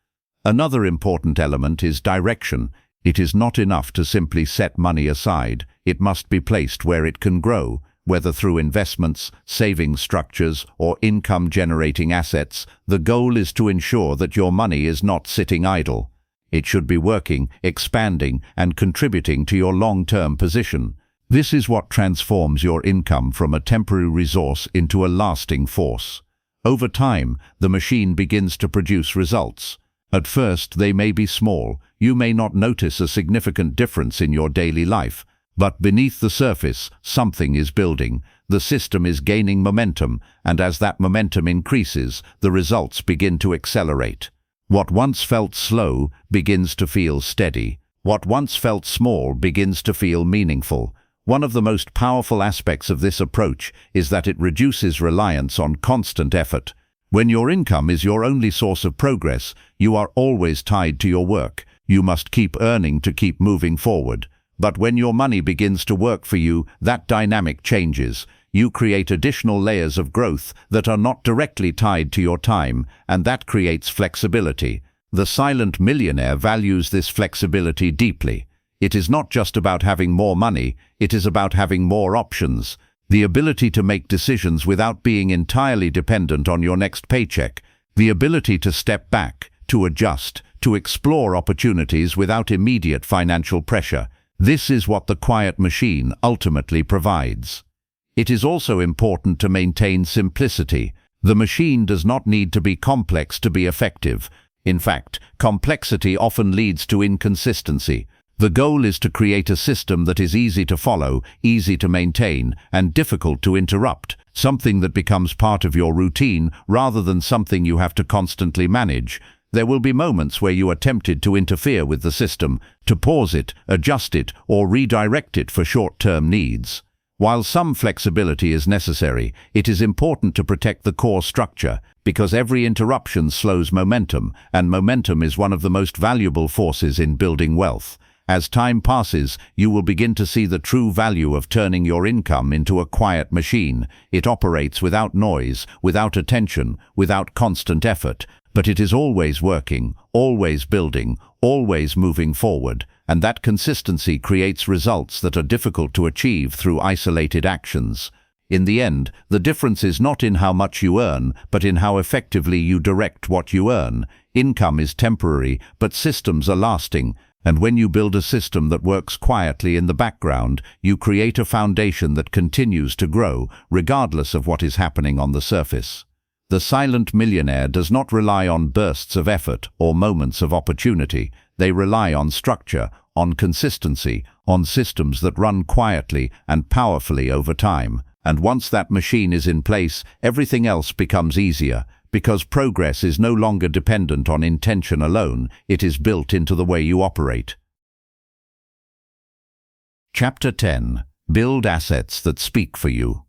Another important element is direction. It is not enough to simply set money aside. It must be placed where it can grow, whether through investments, saving structures, or income-generating assets. The goal is to ensure that your money is not sitting idle. It should be working, expanding, and contributing to your long-term position. This is what transforms your income from a temporary resource into a lasting force. Over time, the machine begins to produce results. At first, they may be small. You may not notice a significant difference in your daily life. But beneath the surface, something is building. The system is gaining momentum, and as that momentum increases, the results begin to accelerate. What once felt slow begins to feel steady. What once felt small begins to feel meaningful. One of the most powerful aspects of this approach is that it reduces reliance on constant effort. When your income is your only source of progress, you are always tied to your work. You must keep earning to keep moving forward. But when your money begins to work for you, that dynamic changes. You create additional layers of growth that are not directly tied to your time, and that creates flexibility. The Silent Millionaire values this flexibility deeply. It is not just about having more money, it is about having more options. The ability to make decisions without being entirely dependent on your next paycheck. The ability to step back, to adjust, to explore opportunities without immediate financial pressure. This is what the quiet machine ultimately provides. It is also important to maintain simplicity. The machine does not need to be complex to be effective. In fact, complexity often leads to inconsistency. The goal is to create a system that is easy to follow, easy to maintain, and difficult to interrupt, something that becomes part of your routine rather than something you have to constantly manage. There will be moments where you are tempted to interfere with the system, to pause it, adjust it, or redirect it for short-term needs. While some flexibility is necessary, it is important to protect the core structure, because every interruption slows momentum, and momentum is one of the most valuable forces in building wealth. As time passes, you will begin to see the true value of turning your income into a quiet machine. It operates without noise, without attention, without constant effort, but it is always working, always building, always moving forward, and that consistency creates results that are difficult to achieve through isolated actions. In the end, the difference is not in how much you earn, but in how effectively you direct what you earn. Income is temporary, but systems are lasting. And when you build a system that works quietly in the background, you create a foundation that continues to grow, regardless of what is happening on the surface. The Silent Millionaire does not rely on bursts of effort or moments of opportunity. They rely on structure, on consistency, on systems that run quietly and powerfully over time. And once that machine is in place, everything else becomes easier. Because progress is no longer dependent on intention alone, it is built into the way you operate. Chapter 10. Build assets that speak for you.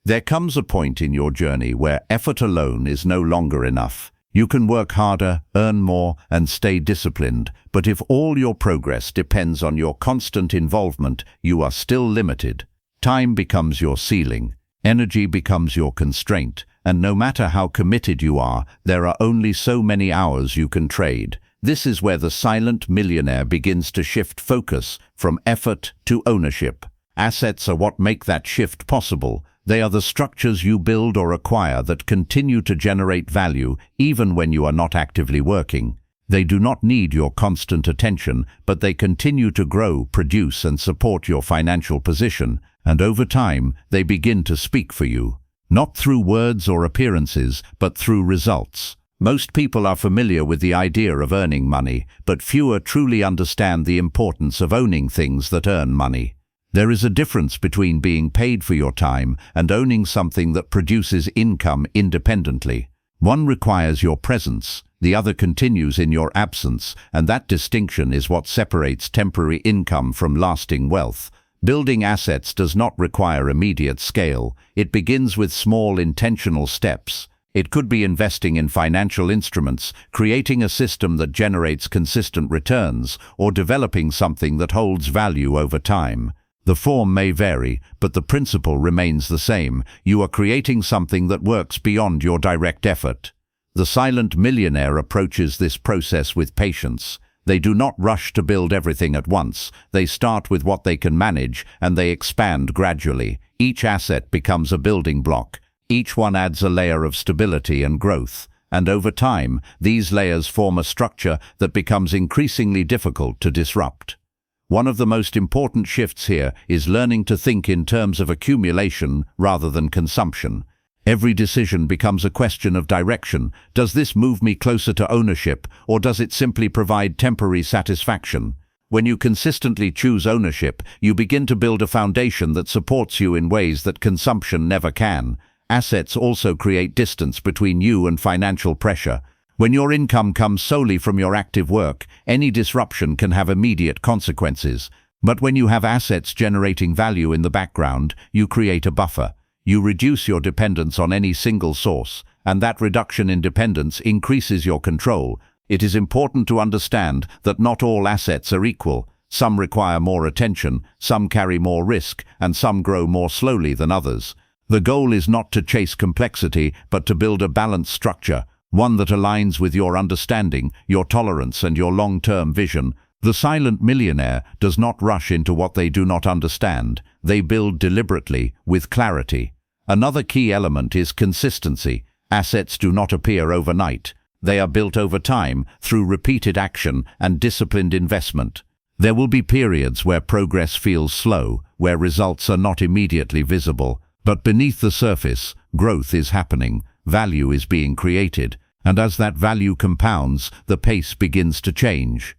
There comes a point in your journey where effort alone is no longer enough. You can work harder, earn more, and stay disciplined, but if all your progress depends on your constant involvement, you are still limited. Time becomes your ceiling. Energy becomes your constraint. And no matter how committed you are, there are only so many hours you can trade. This is where the Silent Millionaire begins to shift focus from effort to ownership. Assets are what make that shift possible. They are the structures you build or acquire that continue to generate value even when you are not actively working. They do not need your constant attention, but they continue to grow, produce, and support your financial position. And over time, they begin to speak for you. Not through words or appearances, but through results. Most people are familiar with the idea of earning money, but fewer truly understand the importance of owning things that earn money. There is a difference between being paid for your time and owning something that produces income independently. One requires your presence, the other continues in your absence, and that distinction is what separates temporary income from lasting wealth. Building assets does not require immediate scale. It begins with small, intentional steps. It could be investing in financial instruments, creating a system that generates consistent returns, or developing something that holds value over time. The form may vary, but the principle remains the same. You are creating something that works beyond your direct effort. The Silent Millionaire approaches this process with patience. They do not rush to build everything at once. They start with what they can manage, and they expand gradually. Each asset becomes a building block. Each one adds a layer of stability and growth. And over time, these layers form a structure that becomes increasingly difficult to disrupt. One of the most important shifts here is learning to think in terms of accumulation rather than consumption. Every decision becomes a question of direction. Does this move me closer to ownership, or does it simply provide temporary satisfaction? When you consistently choose ownership, you begin to build a foundation that supports you in ways that consumption never can. Assets also create distance between you and financial pressure. When your income comes solely from your active work, any disruption can have immediate consequences. But when you have assets generating value in the background, you create a buffer. You reduce your dependence on any single source, and that reduction in dependence increases your control. It is important to understand that not all assets are equal. Some require more attention, some carry more risk, and some grow more slowly than others. The goal is not to chase complexity, but to build a balanced structure, one that aligns with your understanding, your tolerance, and your long-term vision. The silent millionaire does not rush into what they do not understand. They build deliberately, with clarity. Another key element is consistency. Assets do not appear overnight. They are built over time, through repeated action and disciplined investment. There will be periods where progress feels slow, where results are not immediately visible. But beneath the surface, growth is happening, value is being created, and as that value compounds, the pace begins to change.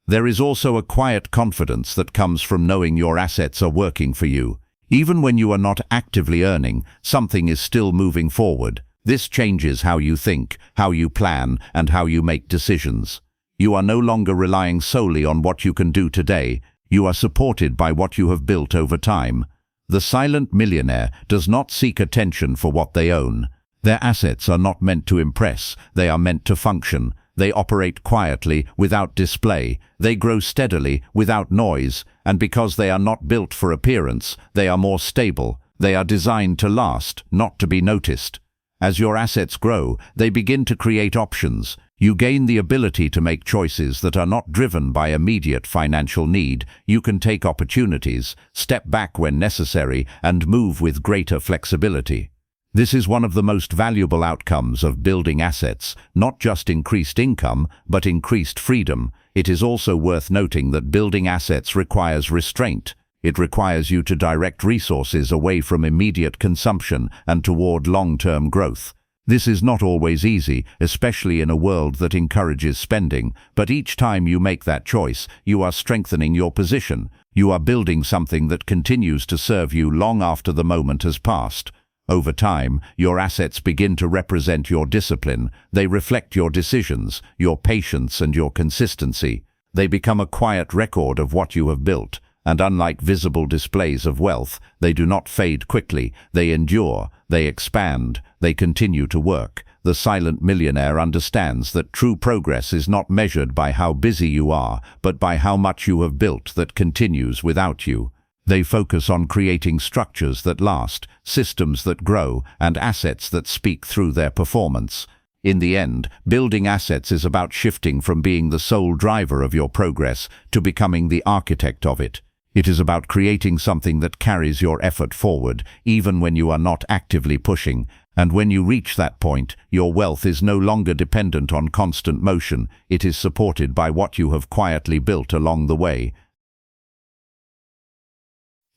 There is also a quiet confidence that comes from knowing your assets are working for you. Even when you are not actively earning, something is still moving forward. This changes how you think, how you plan, and how you make decisions. You are no longer relying solely on what you can do today. You are supported by what you have built over time. The silent millionaire does not seek attention for what they own. Their assets are not meant to impress, they are meant to function. They operate quietly, without display. They grow steadily, without noise. And because they are not built for appearance, they are more stable. They are designed to last, not to be noticed. As your assets grow, they begin to create options. You gain the ability to make choices that are not driven by immediate financial need. You can take opportunities, step back when necessary, and move with greater flexibility. This is one of the most valuable outcomes of building assets, not just increased income, but increased freedom. It is also worth noting that building assets requires restraint. It requires you to direct resources away from immediate consumption and toward long-term growth. This is not always easy, especially in a world that encourages spending, but each time you make that choice, you are strengthening your position. You are building something that continues to serve you long after the moment has passed. Over time, your assets begin to represent your discipline. They reflect your decisions, your patience, and your consistency. They become a quiet record of what you have built. And unlike visible displays of wealth, they do not fade quickly. They endure, they expand, they continue to work. The silent millionaire understands that true progress is not measured by how busy you are, but by how much you have built that continues without you. They focus on creating structures that last, systems that grow, and assets that speak through their performance. In the end, building assets is about shifting from being the sole driver of your progress to becoming the architect of it. It is about creating something that carries your effort forward, even when you are not actively pushing. And when you reach that point, your wealth is no longer dependent on constant motion. It is supported by what you have quietly built along the way.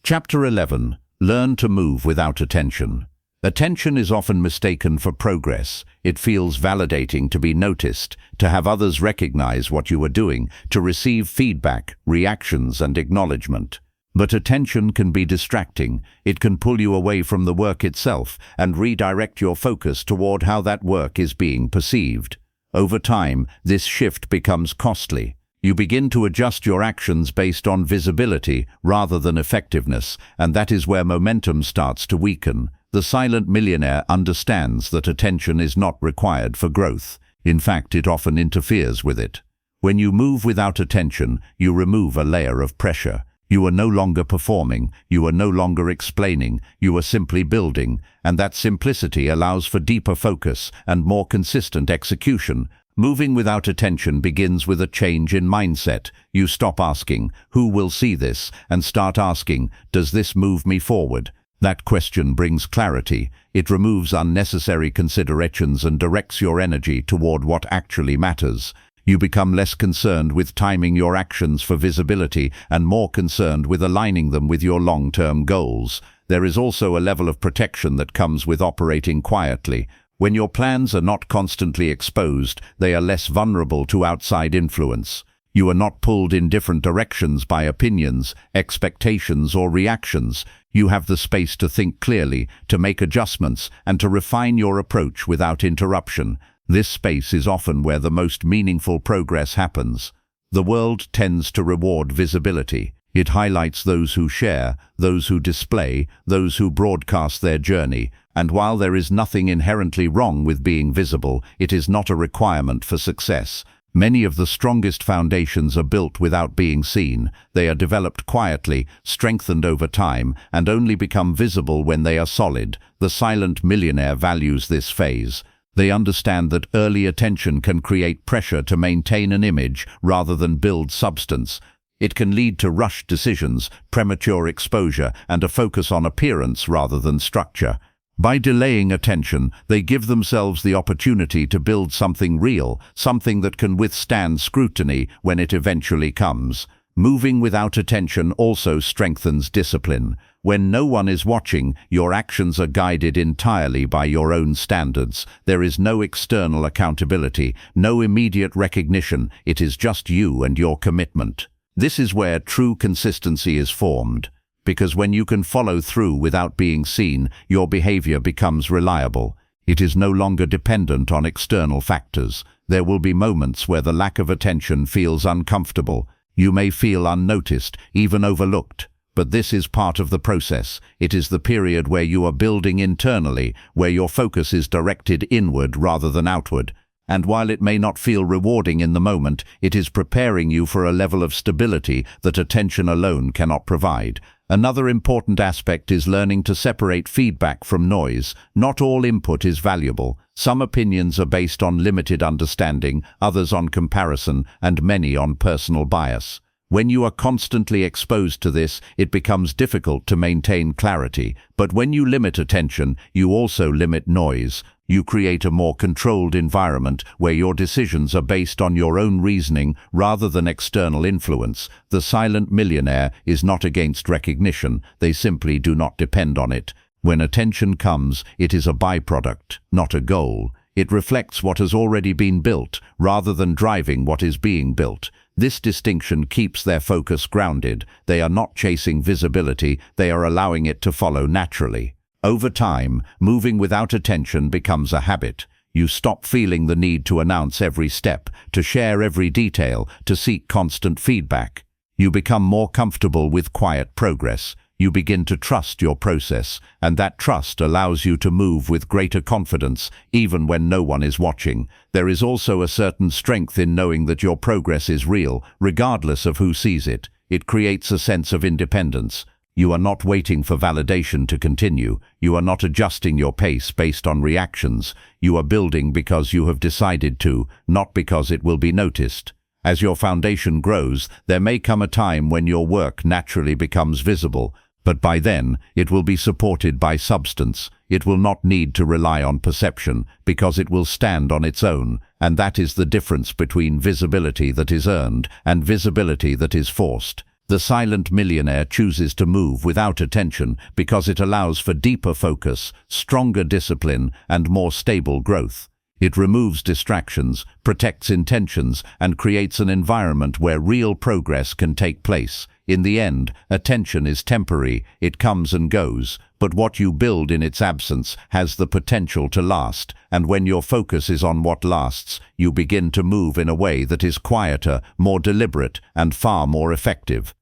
Chapter 11. Learn to move without attention. Attention is often mistaken for progress. It feels validating to be noticed, to have others recognize what you are doing, to receive feedback, reactions, and acknowledgement. But attention can be distracting. It can pull you away from the work itself and redirect your focus toward how that work is being perceived. Over time, this shift becomes costly. You begin to adjust your actions based on visibility rather than effectiveness, and that is where momentum starts to weaken. The silent millionaire understands that attention is not required for growth. In fact, it often interferes with it. When you move without attention, you remove a layer of pressure. You are no longer performing, you are no longer explaining, you are simply building, and that simplicity allows for deeper focus and more consistent execution. Moving without attention begins with a change in mindset. You stop asking, "Who will see this?" and start asking, "Does this move me forward?" That question brings clarity. It removes unnecessary considerations and directs your energy toward what actually matters. You become less concerned with timing your actions for visibility and more concerned with aligning them with your long-term goals. There is also a level of protection that comes with operating quietly. When your plans are not constantly exposed, they are less vulnerable to outside influence. You are not pulled in different directions by opinions, expectations, or reactions. You have the space to think clearly, to make adjustments, and to refine your approach without interruption. This space is often where the most meaningful progress happens. The world tends to reward visibility. It highlights those who share, those who display, those who broadcast their journey, and while there is nothing inherently wrong with being visible, it is not a requirement for success. Many of the strongest foundations are built without being seen. They are developed quietly, strengthened over time, and only become visible when they are solid. The silent millionaire values this phase. They understand that early attention can create pressure to maintain an image rather than build substance. It can lead to rushed decisions, premature exposure, and a focus on appearance rather than structure. By delaying attention, they give themselves the opportunity to build something real, something that can withstand scrutiny when it eventually comes. Moving without attention also strengthens discipline. When no one is watching, your actions are guided entirely by your own standards. There is no external accountability, no immediate recognition. It is just you and your commitment. This is where true consistency is formed, because when you can follow through without being seen, your behavior becomes reliable. It is no longer dependent on external factors. There will be moments where the lack of attention feels uncomfortable. You may feel unnoticed, even overlooked. But this is part of the process. It is the period where you are building internally, where your focus is directed inward rather than outward. And while it may not feel rewarding in the moment, it is preparing you for a level of stability that attention alone cannot provide. Another important aspect is learning to separate feedback from noise. Not all input is valuable. Some opinions are based on limited understanding, others on comparison, and many on personal bias. When you are constantly exposed to this, it becomes difficult to maintain clarity. But when you limit attention, you also limit noise. You create a more controlled environment where your decisions are based on your own reasoning rather than external influence. The silent millionaire is not against recognition. They simply do not depend on it. When attention comes, it is a byproduct, not a goal. It reflects what has already been built rather than driving what is being built. This distinction keeps their focus grounded. They are not chasing visibility, they are allowing it to follow naturally. Over time, moving without attention becomes a habit. You stop feeling the need to announce every step, to share every detail, to seek constant feedback. You become more comfortable with quiet progress. You begin to trust your process, and that trust allows you to move with greater confidence, even when no one is watching. There is also a certain strength in knowing that your progress is real, regardless of who sees it. It creates a sense of independence. You are not waiting for validation to continue. You are not adjusting your pace based on reactions. You are building because you have decided to, not because it will be noticed. As your foundation grows, there may come a time when your work naturally becomes visible, but by then, it will be supported by substance. It will not need to rely on perception, because it will stand on its own, and that is the difference between visibility that is earned and visibility that is forced. The silent millionaire chooses to move without attention because it allows for deeper focus, stronger discipline, and more stable growth. It removes distractions, protects intentions, and creates an environment where real progress can take place. In the end, attention is temporary, it comes and goes, but what you build in its absence has the potential to last, and when your focus is on what lasts, you begin to move in a way that is quieter, more deliberate, and far more effective.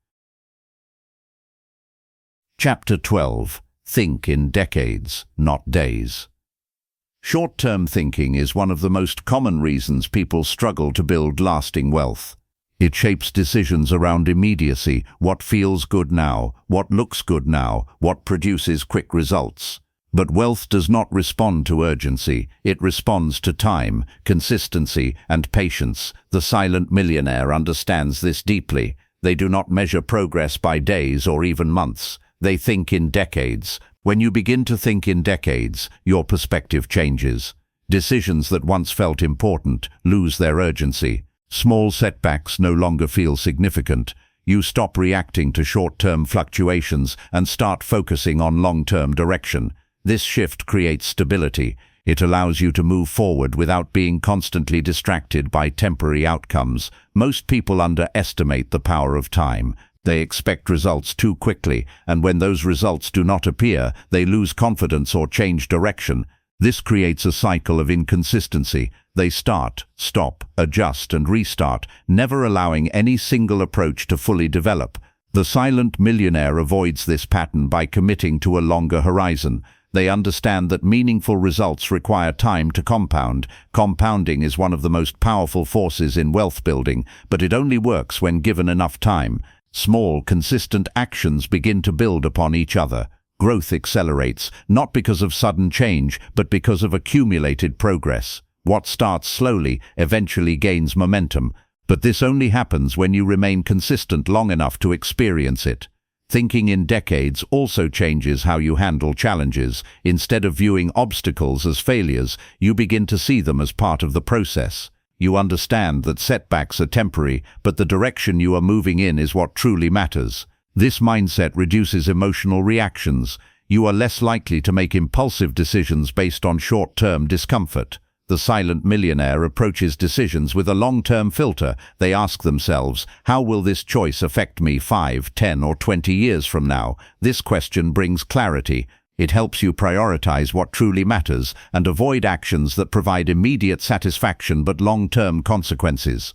Chapter 12. Think in decades, not days. Short-term thinking is one of the most common reasons people struggle to build lasting wealth. It shapes decisions around immediacy, what feels good now, what looks good now, what produces quick results. But wealth does not respond to urgency, it responds to time, consistency, and patience. The silent millionaire understands this deeply. They do not measure progress by days or even months. They think in decades. When you begin to think in decades, your perspective changes. Decisions that once felt important lose their urgency. Small setbacks no longer feel significant. You stop reacting to short-term fluctuations and start focusing on long-term direction. This shift creates stability. It allows you to move forward without being constantly distracted by temporary outcomes. Most people underestimate the power of time. They expect results too quickly, and when those results do not appear, they lose confidence or change direction. This creates a cycle of inconsistency. They start, stop, adjust, and restart, never allowing any single approach to fully develop. The silent millionaire avoids this pattern by committing to a longer horizon. They understand that meaningful results require time to compound. Compounding is one of the most powerful forces in wealth building, but it only works when given enough time. Small, consistent actions begin to build upon each other. Growth accelerates, not because of sudden change, but because of accumulated progress. What starts slowly eventually gains momentum, but this only happens when you remain consistent long enough to experience it. Thinking in decades also changes how you handle challenges. Instead of viewing obstacles as failures, you begin to see them as part of the process. You understand that setbacks are temporary, but the direction you are moving in is what truly matters. This mindset reduces emotional reactions. You are less likely to make impulsive decisions based on short-term discomfort. The silent millionaire approaches decisions with a long-term filter. They ask themselves, how will this choice affect me 5, 10, or 20 years from now? This question brings clarity. It helps you prioritize what truly matters and avoid actions that provide immediate satisfaction but long-term consequences.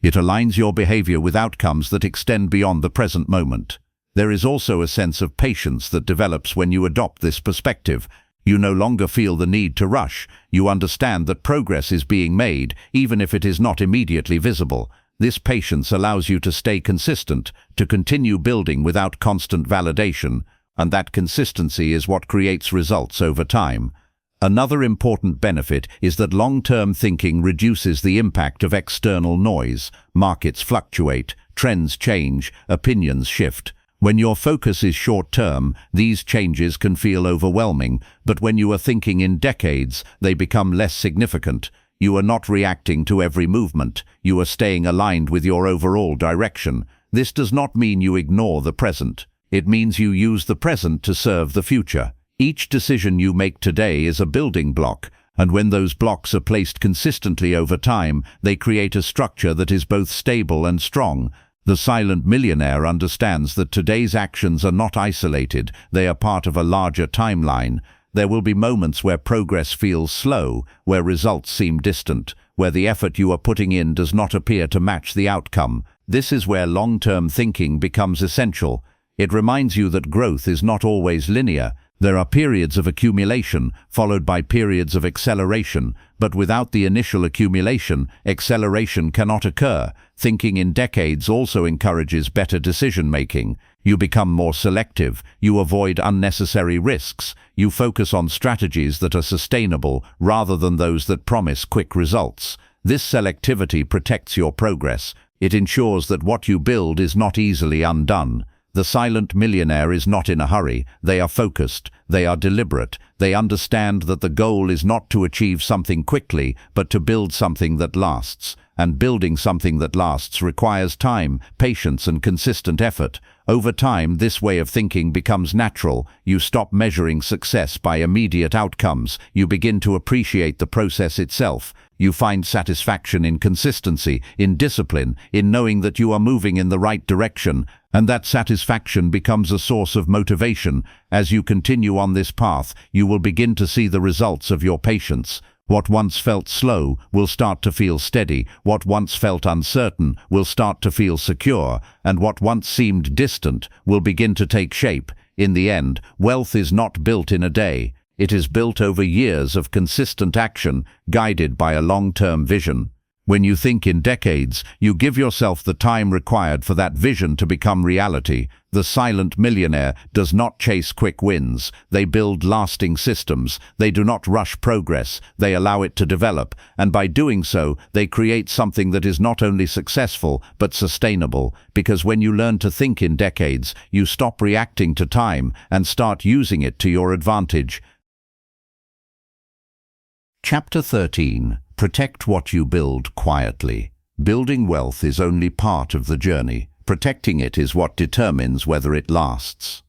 It aligns your behavior with outcomes that extend beyond the present moment. There is also a sense of patience that develops when you adopt this perspective. You no longer feel the need to rush. You understand that progress is being made, even if it is not immediately visible. This patience allows you to stay consistent, to continue building without constant validation, and that consistency is what creates results over time. Another important benefit is that long-term thinking reduces the impact of external noise. Markets fluctuate, trends change, opinions shift. When your focus is short-term, these changes can feel overwhelming, but when you are thinking in decades, they become less significant. You are not reacting to every movement. You are staying aligned with your overall direction. This does not mean you ignore the present. It means you use the present to serve the future. Each decision you make today is a building block, and when those blocks are placed consistently over time, they create a structure that is both stable and strong. The silent millionaire understands that today's actions are not isolated, they are part of a larger timeline. There will be moments where progress feels slow, where results seem distant, where the effort you are putting in does not appear to match the outcome. This is where long-term thinking becomes essential. It reminds you that growth is not always linear. There are periods of accumulation, followed by periods of acceleration, but without the initial accumulation, acceleration cannot occur. Thinking in decades also encourages better decision-making. You become more selective, you avoid unnecessary risks, you focus on strategies that are sustainable rather than those that promise quick results. This selectivity protects your progress. It ensures that what you build is not easily undone. The silent millionaire is not in a hurry. They are focused. They are deliberate. They understand that the goal is not to achieve something quickly, but to build something that lasts. And building something that lasts requires time, patience, and consistent effort. Over time, this way of thinking becomes natural. You stop measuring success by immediate outcomes. You begin to appreciate the process itself. You find satisfaction in consistency, in discipline, in knowing that you are moving in the right direction, and that satisfaction becomes a source of motivation. As you continue on this path, you will begin to see the results of your patience. What once felt slow will start to feel steady, what once felt uncertain will start to feel secure, and what once seemed distant will begin to take shape. In the end, wealth is not built in a day. It is built over years of consistent action, guided by a long-term vision. When you think in decades, you give yourself the time required for that vision to become reality. The silent millionaire does not chase quick wins. They build lasting systems. They do not rush progress. They allow it to develop, and by doing so, they create something that is not only successful, but sustainable. Because when you learn to think in decades, you stop reacting to time and start using it to your advantage. Chapter 13. Protect what you build quietly. Building wealth is only part of the journey. Protecting it is what determines whether it lasts.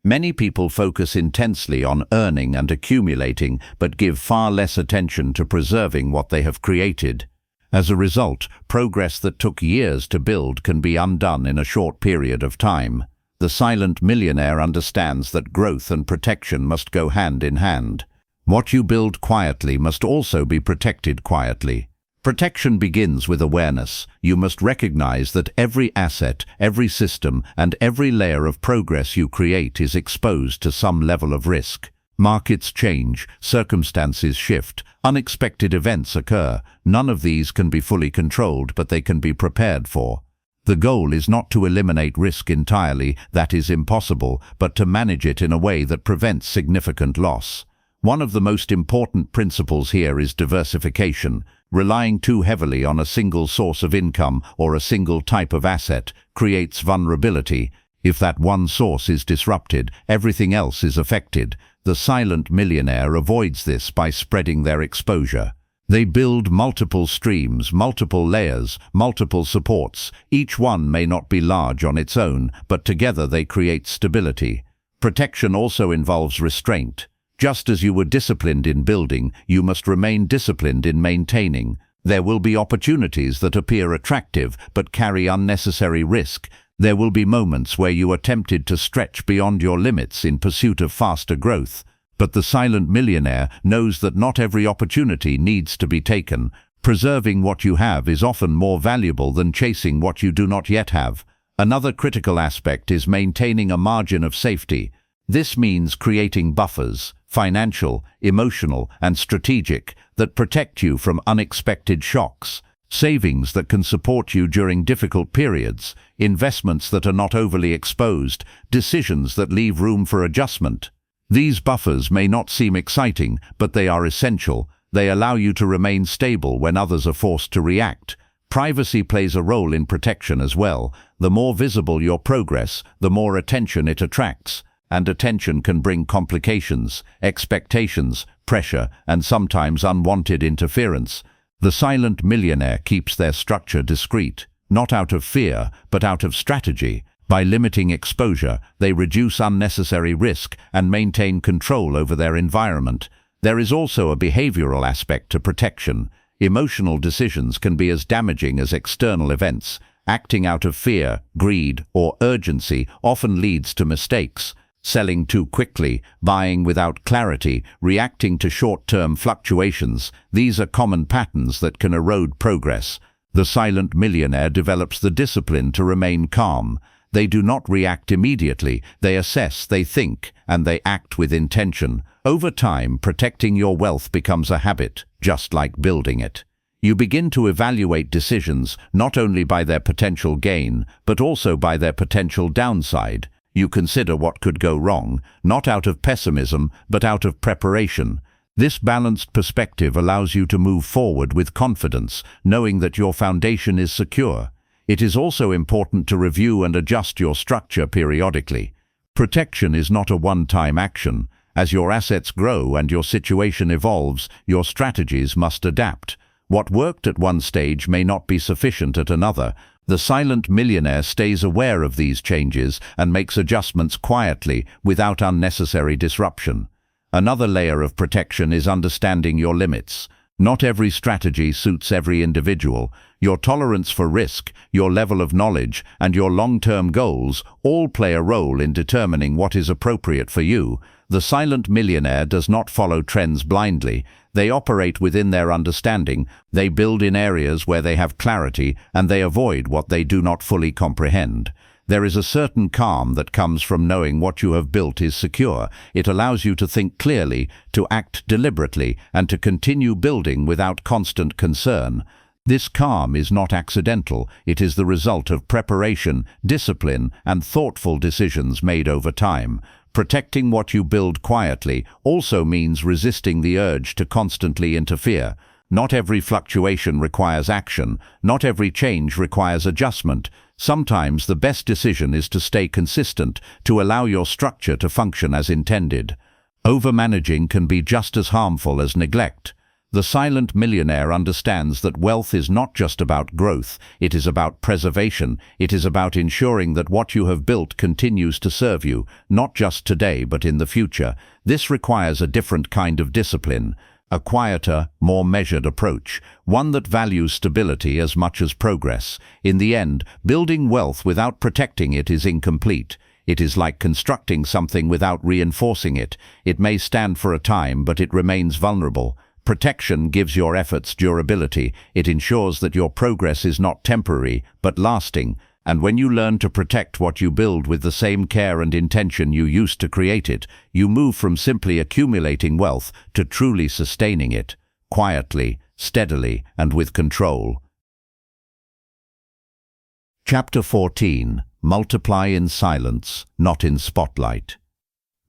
Many people focus intensely on earning and accumulating, but give far less attention to preserving what they have created. As a result, progress that took years to build can be undone in a short period of time. The silent millionaire understands that growth and protection must go hand in hand. What you build quietly must also be protected quietly. Protection begins with awareness. You must recognize that every asset, every system, and every layer of progress you create is exposed to some level of risk. Markets change, circumstances shift, unexpected events occur. None of these can be fully controlled, but they can be prepared for. The goal is not to eliminate risk entirely, that is impossible, but to manage it in a way that prevents significant loss. One of the most important principles here is diversification. Relying too heavily on a single source of income or a single type of asset creates vulnerability. If that one source is disrupted, everything else is affected. The silent millionaire avoids this by spreading their exposure. They build multiple streams, multiple layers, multiple supports. Each one may not be large on its own, but together they create stability. Protection also involves restraint. Just as you were disciplined in building, you must remain disciplined in maintaining. There will be opportunities that appear attractive but carry unnecessary risk. There will be moments where you are tempted to stretch beyond your limits in pursuit of faster growth. But the silent millionaire knows that not every opportunity needs to be taken. Preserving what you have is often more valuable than chasing what you do not yet have. Another critical aspect is maintaining a margin of safety. This means creating buffers, financial, emotional, and strategic, that protect you from unexpected shocks. Savings that can support you during difficult periods, investments that are not overly exposed, decisions that leave room for adjustment. These buffers may not seem exciting, but they are essential. They allow you to remain stable when others are forced to react. Privacy plays a role in protection as well. The more visible your progress, the more attention it attracts. And attention can bring complications, expectations, pressure, and sometimes unwanted interference. The silent millionaire keeps their structure discreet, not out of fear, but out of strategy. By limiting exposure, they reduce unnecessary risk and maintain control over their environment. There is also a behavioral aspect to protection. Emotional decisions can be as damaging as external events. Acting out of fear, greed, or urgency often leads to mistakes. Selling too quickly, buying without clarity, reacting to short-term fluctuations, these are common patterns that can erode progress. The silent millionaire develops the discipline to remain calm. They do not react immediately, they assess, they think, and they act with intention. Over time, protecting your wealth becomes a habit, just like building it. You begin to evaluate decisions not only by their potential gain, but also by their potential downside. You consider what could go wrong, not out of pessimism, but out of preparation. This balanced perspective allows you to move forward with confidence, knowing that your foundation is secure. It is also important to review and adjust your structure periodically. Protection is not a one-time action. As your assets grow and your situation evolves, your strategies must adapt. What worked at one stage may not be sufficient at another. The silent millionaire stays aware of these changes and makes adjustments quietly, without unnecessary disruption. Another layer of protection is understanding your limits. Not every strategy suits every individual. Your tolerance for risk, your level of knowledge, and your long-term goals all play a role in determining what is appropriate for you. The silent millionaire does not follow trends blindly. They operate within their understanding, they build in areas where they have clarity, and they avoid what they do not fully comprehend. There is a certain calm that comes from knowing what you have built is secure. It allows you to think clearly, to act deliberately, and to continue building without constant concern. This calm is not accidental. It is the result of preparation, discipline, and thoughtful decisions made over time. Protecting what you build quietly also means resisting the urge to constantly interfere. Not every fluctuation requires action. Not every change requires adjustment. Sometimes the best decision is to stay consistent, to allow your structure to function as intended. Overmanaging can be just as harmful as neglect. The silent millionaire understands that wealth is not just about growth, it is about preservation. It is about ensuring that what you have built continues to serve you, not just today but in the future. This requires a different kind of discipline, a quieter, more measured approach, one that values stability as much as progress. In the end, building wealth without protecting it is incomplete. It is like constructing something without reinforcing it. It may stand for a time, but it remains vulnerable. Protection gives your efforts durability. It ensures that your progress is not temporary, but lasting. And when you learn to protect what you build with the same care and intention you used to create it, you move from simply accumulating wealth to truly sustaining it, quietly, steadily, and with control. Chapter 14. Multiply in silence, not in spotlight.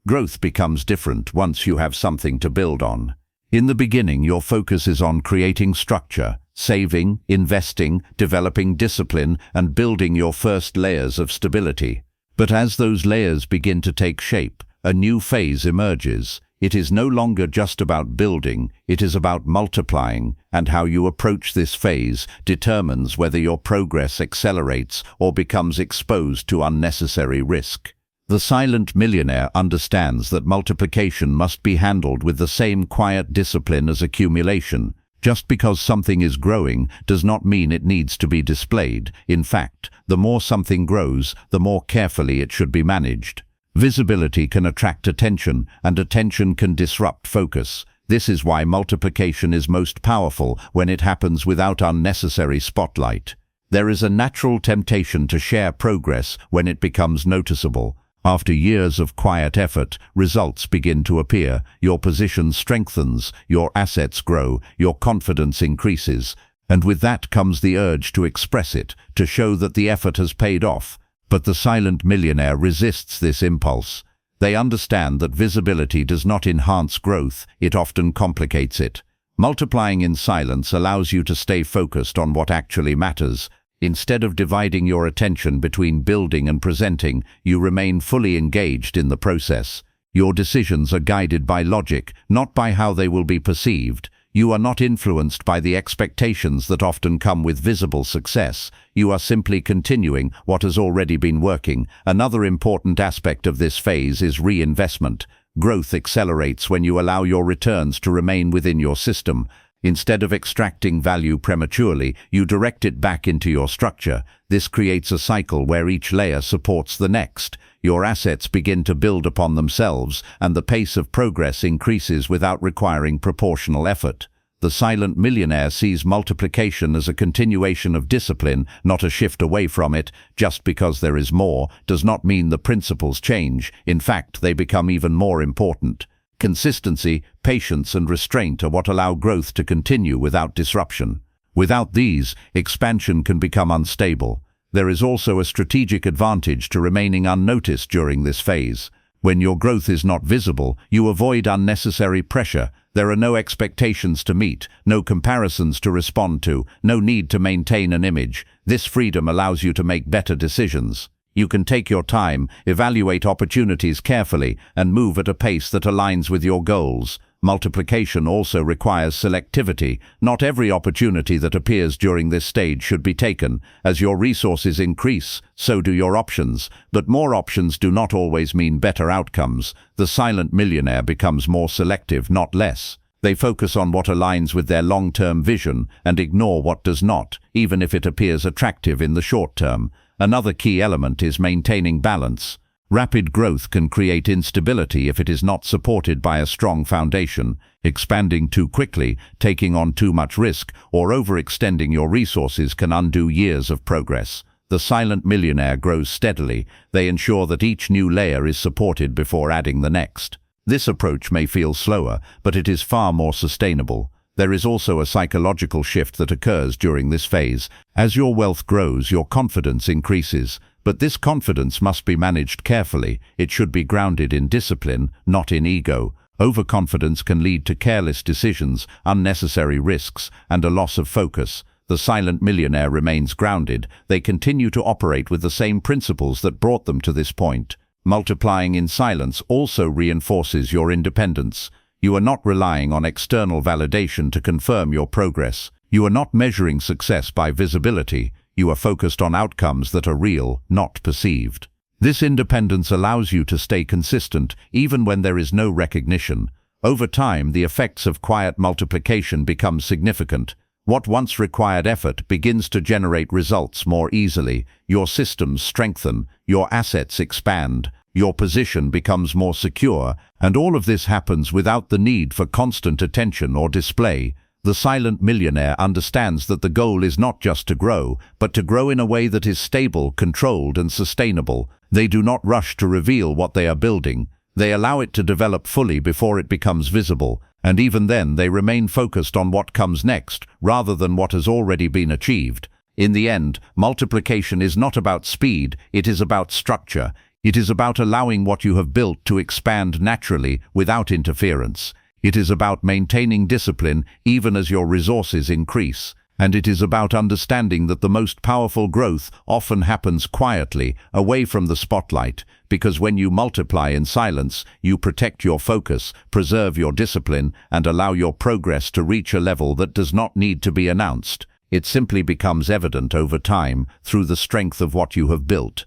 Growth becomes different once you have something to build on. In the beginning, your focus is on creating structure, saving, investing, developing discipline, and building your first layers of stability. But as those layers begin to take shape, a new phase emerges. It is no longer just about building, it is about multiplying, and how you approach this phase determines whether your progress accelerates or becomes exposed to unnecessary risk. The silent millionaire understands that multiplication must be handled with the same quiet discipline as accumulation. Just because something is growing does not mean it needs to be displayed. In fact, the more something grows, the more carefully it should be managed. Visibility can attract attention, and attention can disrupt focus. This is why multiplication is most powerful when it happens without unnecessary spotlight. There is a natural temptation to share progress when it becomes noticeable. After years of quiet effort, results begin to appear, your position strengthens, your assets grow, your confidence increases, and with that comes the urge to express it, to show that the effort has paid off. But the silent millionaire resists this impulse. They understand that visibility does not enhance growth, it often complicates it. Multiplying in silence allows you to stay focused on what actually matters. Instead of dividing your attention between building and presenting, you remain fully engaged in the process. Your decisions are guided by logic, not by how they will be perceived. You are not influenced by the expectations that often come with visible success. You are simply continuing what has already been working. Another important aspect of this phase is reinvestment. Growth accelerates when you allow your returns to remain within your system. Instead of extracting value prematurely, you direct it back into your structure. This creates a cycle where each layer supports the next. Your assets begin to build upon themselves, and the pace of progress increases without requiring proportional effort. The silent millionaire sees multiplication as a continuation of discipline, not a shift away from it. Just because there is more does not mean the principles change. In fact, they become even more important. Consistency, patience, and restraint are what allow growth to continue without disruption. Without these, expansion can become unstable. There is also a strategic advantage to remaining unnoticed during this phase. When your growth is not visible, you avoid unnecessary pressure. There are no expectations to meet, no comparisons to respond to, no need to maintain an image. This freedom allows you to make better decisions. You can take your time, evaluate opportunities carefully, and move at a pace that aligns with your goals. Multiplication also requires selectivity. Not every opportunity that appears during this stage should be taken. As your resources increase, so do your options. But more options do not always mean better outcomes. The silent millionaire becomes more selective, not less. They focus on what aligns with their long-term vision and ignore what does not, even if it appears attractive in the short term. Another key element is maintaining balance. Rapid growth can create instability if it is not supported by a strong foundation. Expanding too quickly, taking on too much risk, or overextending your resources can undo years of progress. The silent millionaire grows steadily. They ensure that each new layer is supported before adding the next. This approach may feel slower, but it is far more sustainable. There is also a psychological shift that occurs during this phase. As your wealth grows, your confidence increases. But this confidence must be managed carefully. It should be grounded in discipline, not in ego. Overconfidence can lead to careless decisions, unnecessary risks, and a loss of focus. The silent millionaire remains grounded. They continue to operate with the same principles that brought them to this point. Multiplying in silence also reinforces your independence. You are not relying on external validation to confirm your progress. You are not measuring success by visibility. You are focused on outcomes that are real, not perceived. This independence allows you to stay consistent even when there is no recognition. Over time, the effects of quiet multiplication become significant. What once required effort begins to generate results more easily. Your systems strengthen, your assets expand, your position becomes more secure, and all of this happens without the need for constant attention or display. The silent millionaire understands that the goal is not just to grow, but to grow in a way that is stable, controlled, and sustainable. They do not rush to reveal what they are building. They allow it to develop fully before it becomes visible, and even then they remain focused on what comes next, rather than what has already been achieved. In the end, multiplication is not about speed, it is about structure. It is about allowing what you have built to expand naturally without interference. It is about maintaining discipline even as your resources increase. And it is about understanding that the most powerful growth often happens quietly, away from the spotlight, because when you multiply in silence, you protect your focus, preserve your discipline, and allow your progress to reach a level that does not need to be announced. It simply becomes evident over time through the strength of what you have built.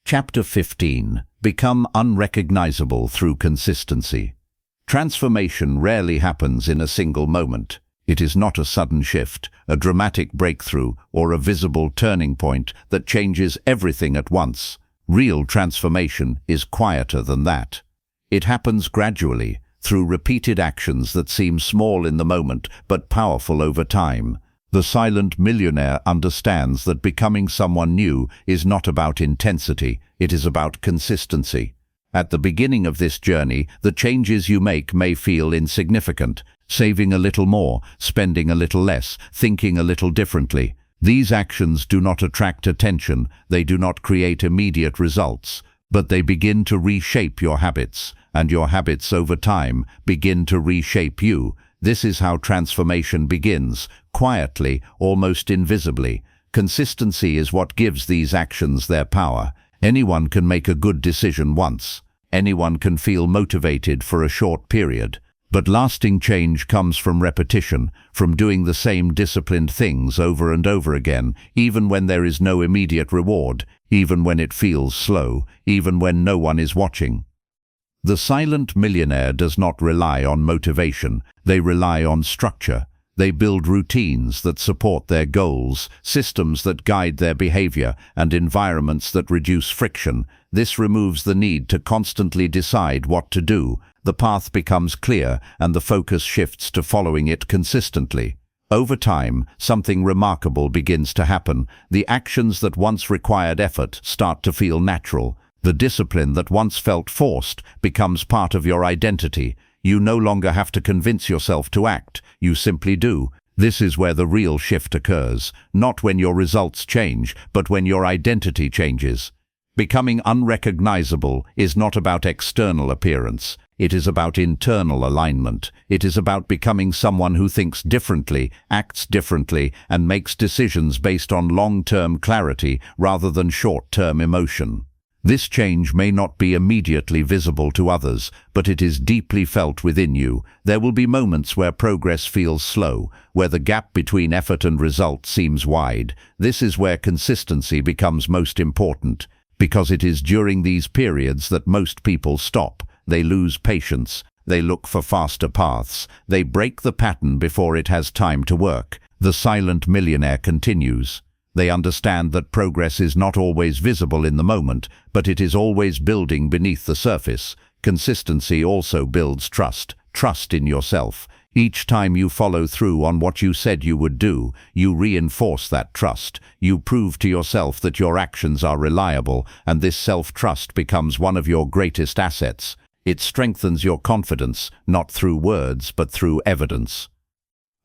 Chapter 15. Become unrecognizable through consistency. Transformation rarely happens in a single moment. It is not a sudden shift, a dramatic breakthrough, or a visible turning point that changes everything at once. Real transformation is quieter than that. It happens gradually, through repeated actions that seem small in the moment but powerful over time. The silent millionaire understands that becoming someone new is not about intensity, it is about consistency. At the beginning of this journey, the changes you make may feel insignificant. Saving a little more, spending a little less, thinking a little differently. These actions do not attract attention, they do not create immediate results, but they begin to reshape your habits, and your habits over time begin to reshape you. This is how transformation begins, quietly, almost invisibly. Consistency is what gives these actions their power. Anyone can make a good decision once. Anyone can feel motivated for a short period. But lasting change comes from repetition, from doing the same disciplined things over and over again, even when there is no immediate reward, even when it feels slow, even when no one is watching. The silent millionaire does not rely on motivation, they rely on structure. They build routines that support their goals, systems that guide their behavior, and environments that reduce friction. This removes the need to constantly decide what to do. The path becomes clear, and the focus shifts to following it consistently. Over time, something remarkable begins to happen. The actions that once required effort start to feel natural. The discipline that once felt forced becomes part of your identity. You no longer have to convince yourself to act, you simply do. This is where the real shift occurs, not when your results change, but when your identity changes. Becoming unrecognizable is not about external appearance. It is about internal alignment. It is about becoming someone who thinks differently, acts differently, and makes decisions based on long-term clarity rather than short-term emotion. This change may not be immediately visible to others, but it is deeply felt within you. There will be moments where progress feels slow, where the gap between effort and result seems wide. This is where consistency becomes most important, because it is during these periods that most people stop. They lose patience. They look for faster paths. They break the pattern before it has time to work. The silent millionaire continues. They understand that progress is not always visible in the moment, but it is always building beneath the surface. Consistency also builds trust in yourself. Each time you follow through on what you said you would do, you reinforce that trust. You prove to yourself that your actions are reliable, and this self-trust becomes one of your greatest assets. It strengthens your confidence, not through words, but through evidence.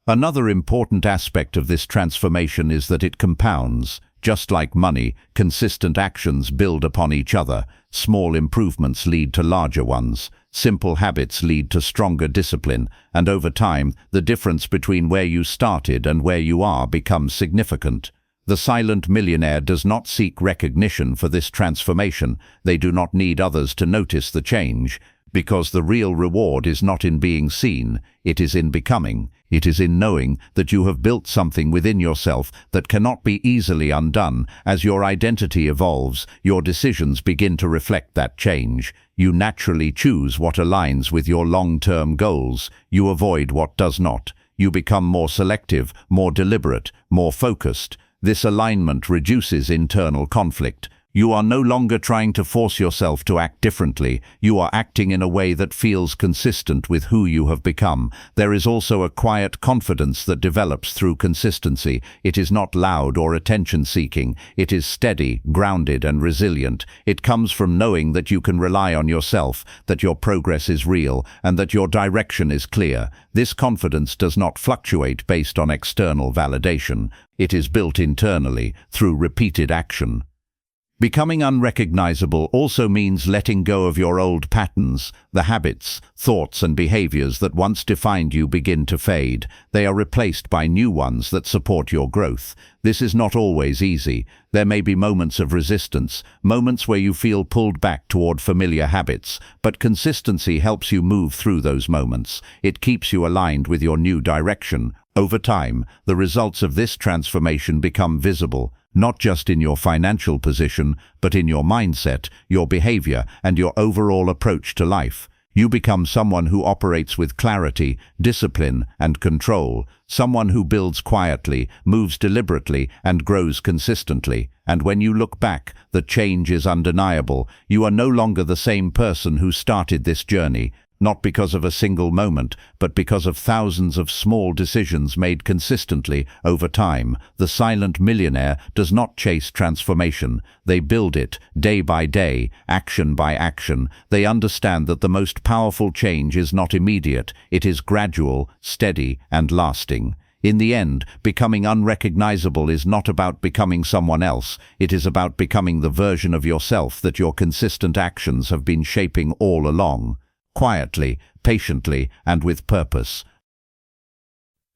Another important aspect of this transformation is that it compounds. Just like money, consistent actions build upon each other. Small improvements lead to larger ones. Simple habits lead to stronger discipline, and over time, the difference between where you started and where you are becomes significant. The silent millionaire does not seek recognition for this transformation. They do not need others to notice the change, because the real reward is not in being seen, it is in becoming. It is in knowing that you have built something within yourself that cannot be easily undone. As your identity evolves, your decisions begin to reflect that change. You naturally choose what aligns with your long-term goals. You avoid what does not. You become more selective, more deliberate, more focused. This alignment reduces internal conflict. You are no longer trying to force yourself to act differently. You are acting in a way that feels consistent with who you have become. There is also a quiet confidence that develops through consistency. It is not loud or attention-seeking. It is steady, grounded, and resilient. It comes from knowing that you can rely on yourself, that your progress is real, and that your direction is clear. This confidence does not fluctuate based on external validation. It is built internally, through repeated action. Becoming unrecognizable also means letting go of your old patterns. The habits, thoughts, and behaviors that once defined you begin to fade. They are replaced by new ones that support your growth. This is not always easy. There may be moments of resistance, moments where you feel pulled back toward familiar habits, but consistency helps you move through those moments. It keeps you aligned with your new direction. Over time, the results of this transformation become visible, not just in your financial position, but in your mindset, your behavior, and your overall approach to life. You become someone who operates with clarity, discipline, and control, someone who builds quietly, moves deliberately, and grows consistently. And when you look back, the change is undeniable. You are no longer the same person who started this journey, not because of a single moment, but because of thousands of small decisions made consistently over time. The silent millionaire does not chase transformation. They build it, day by day, action by action. They understand that the most powerful change is not immediate. It is gradual, steady, and lasting. In the end, becoming unrecognizable is not about becoming someone else. It is about becoming the version of yourself that your consistent actions have been shaping all along. Quietly, patiently, and with purpose.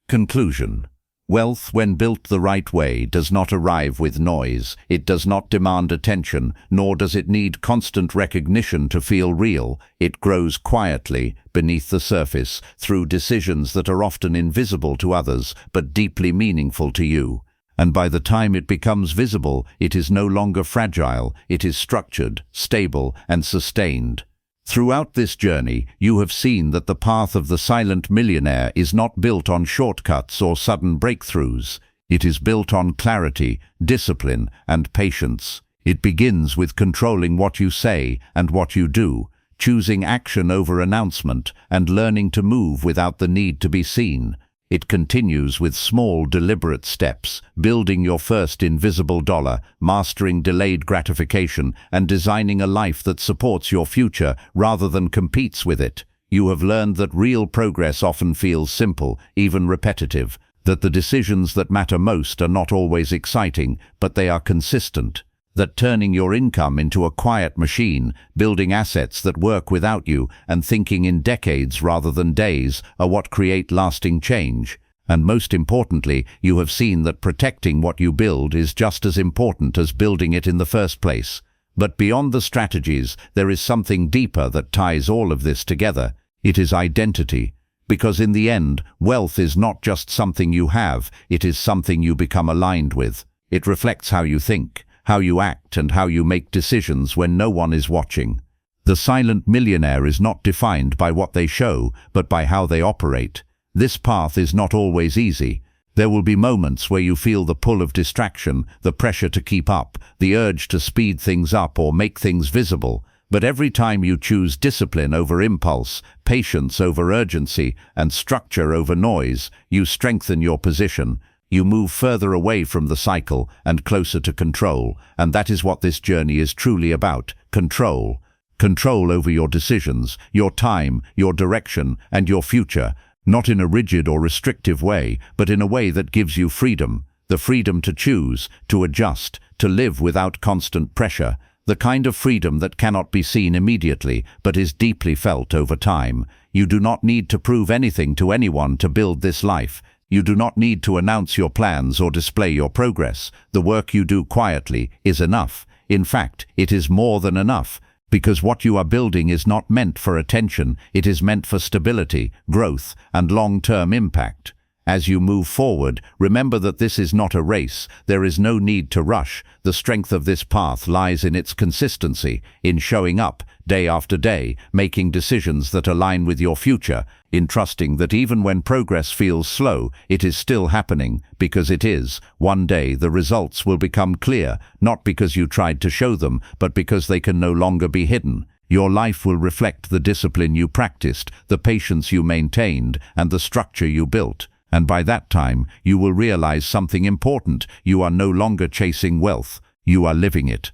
Conclusion. Wealth, when built the right way, does not arrive with noise. It does not demand attention, nor does it need constant recognition to feel real. It grows quietly, beneath the surface, through decisions that are often invisible to others, but deeply meaningful to you. And by the time it becomes visible, it is no longer fragile. It is structured, stable, and sustained. Throughout this journey, you have seen that the path of the silent millionaire is not built on shortcuts or sudden breakthroughs. It is built on clarity, discipline, and patience. It begins with controlling what you say and what you do, choosing action over announcement, and learning to move without the need to be seen. It continues with small, deliberate steps, building your first invisible dollar, mastering delayed gratification, and designing a life that supports your future rather than competes with it. You have learned that real progress often feels simple, even repetitive, that the decisions that matter most are not always exciting, but they are consistent. That turning your income into a quiet machine, building assets that work without you, and thinking in decades rather than days are what create lasting change. And most importantly, you have seen that protecting what you build is just as important as building it in the first place. But beyond the strategies, there is something deeper that ties all of this together. It is identity. Because in the end, wealth is not just something you have, it is something you become aligned with. It reflects how you think, how you act, and how you make decisions when no one is watching. The silent millionaire is not defined by what they show, but by how they operate. This path is not always easy. There will be moments where you feel the pull of distraction, the pressure to keep up, the urge to speed things up or make things visible. But every time you choose discipline over impulse, patience over urgency, and structure over noise, you strengthen your position. You move further away from the cycle and closer to control, and that is what this journey is truly about: control. Control over your decisions, your time, your direction, and your future, not in a rigid or restrictive way, but in a way that gives you freedom. The freedom to choose, to adjust, to live without constant pressure. The kind of freedom that cannot be seen immediately, but is deeply felt over time. You do not need to prove anything to anyone to build this life. You do not need to announce your plans or display your progress. The work you do quietly is enough. In fact, it is more than enough, because what you are building is not meant for attention. It is meant for stability, growth, and long-term impact. As you move forward, remember that this is not a race. There is no need to rush. The strength of this path lies in its consistency, in showing up, day after day, making decisions that align with your future, in trusting that even when progress feels slow, it is still happening, because it is. One day the results will become clear, not because you tried to show them, but because they can no longer be hidden. Your life will reflect the discipline you practiced, the patience you maintained, and the structure you built. And by that time, you will realize something important. You are no longer chasing wealth. You are living it.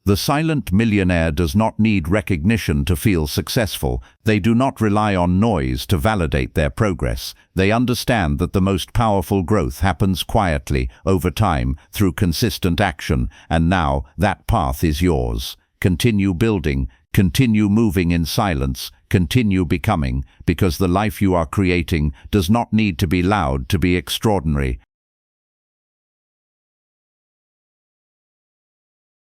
The silent millionaire does not need recognition to feel successful. They do not rely on noise to validate their progress. They understand that the most powerful growth happens quietly, over time, through consistent action. And now, that path is yours. Continue building. Continue moving in silence. Continue becoming, because the life you are creating does not need to be loud to be extraordinary.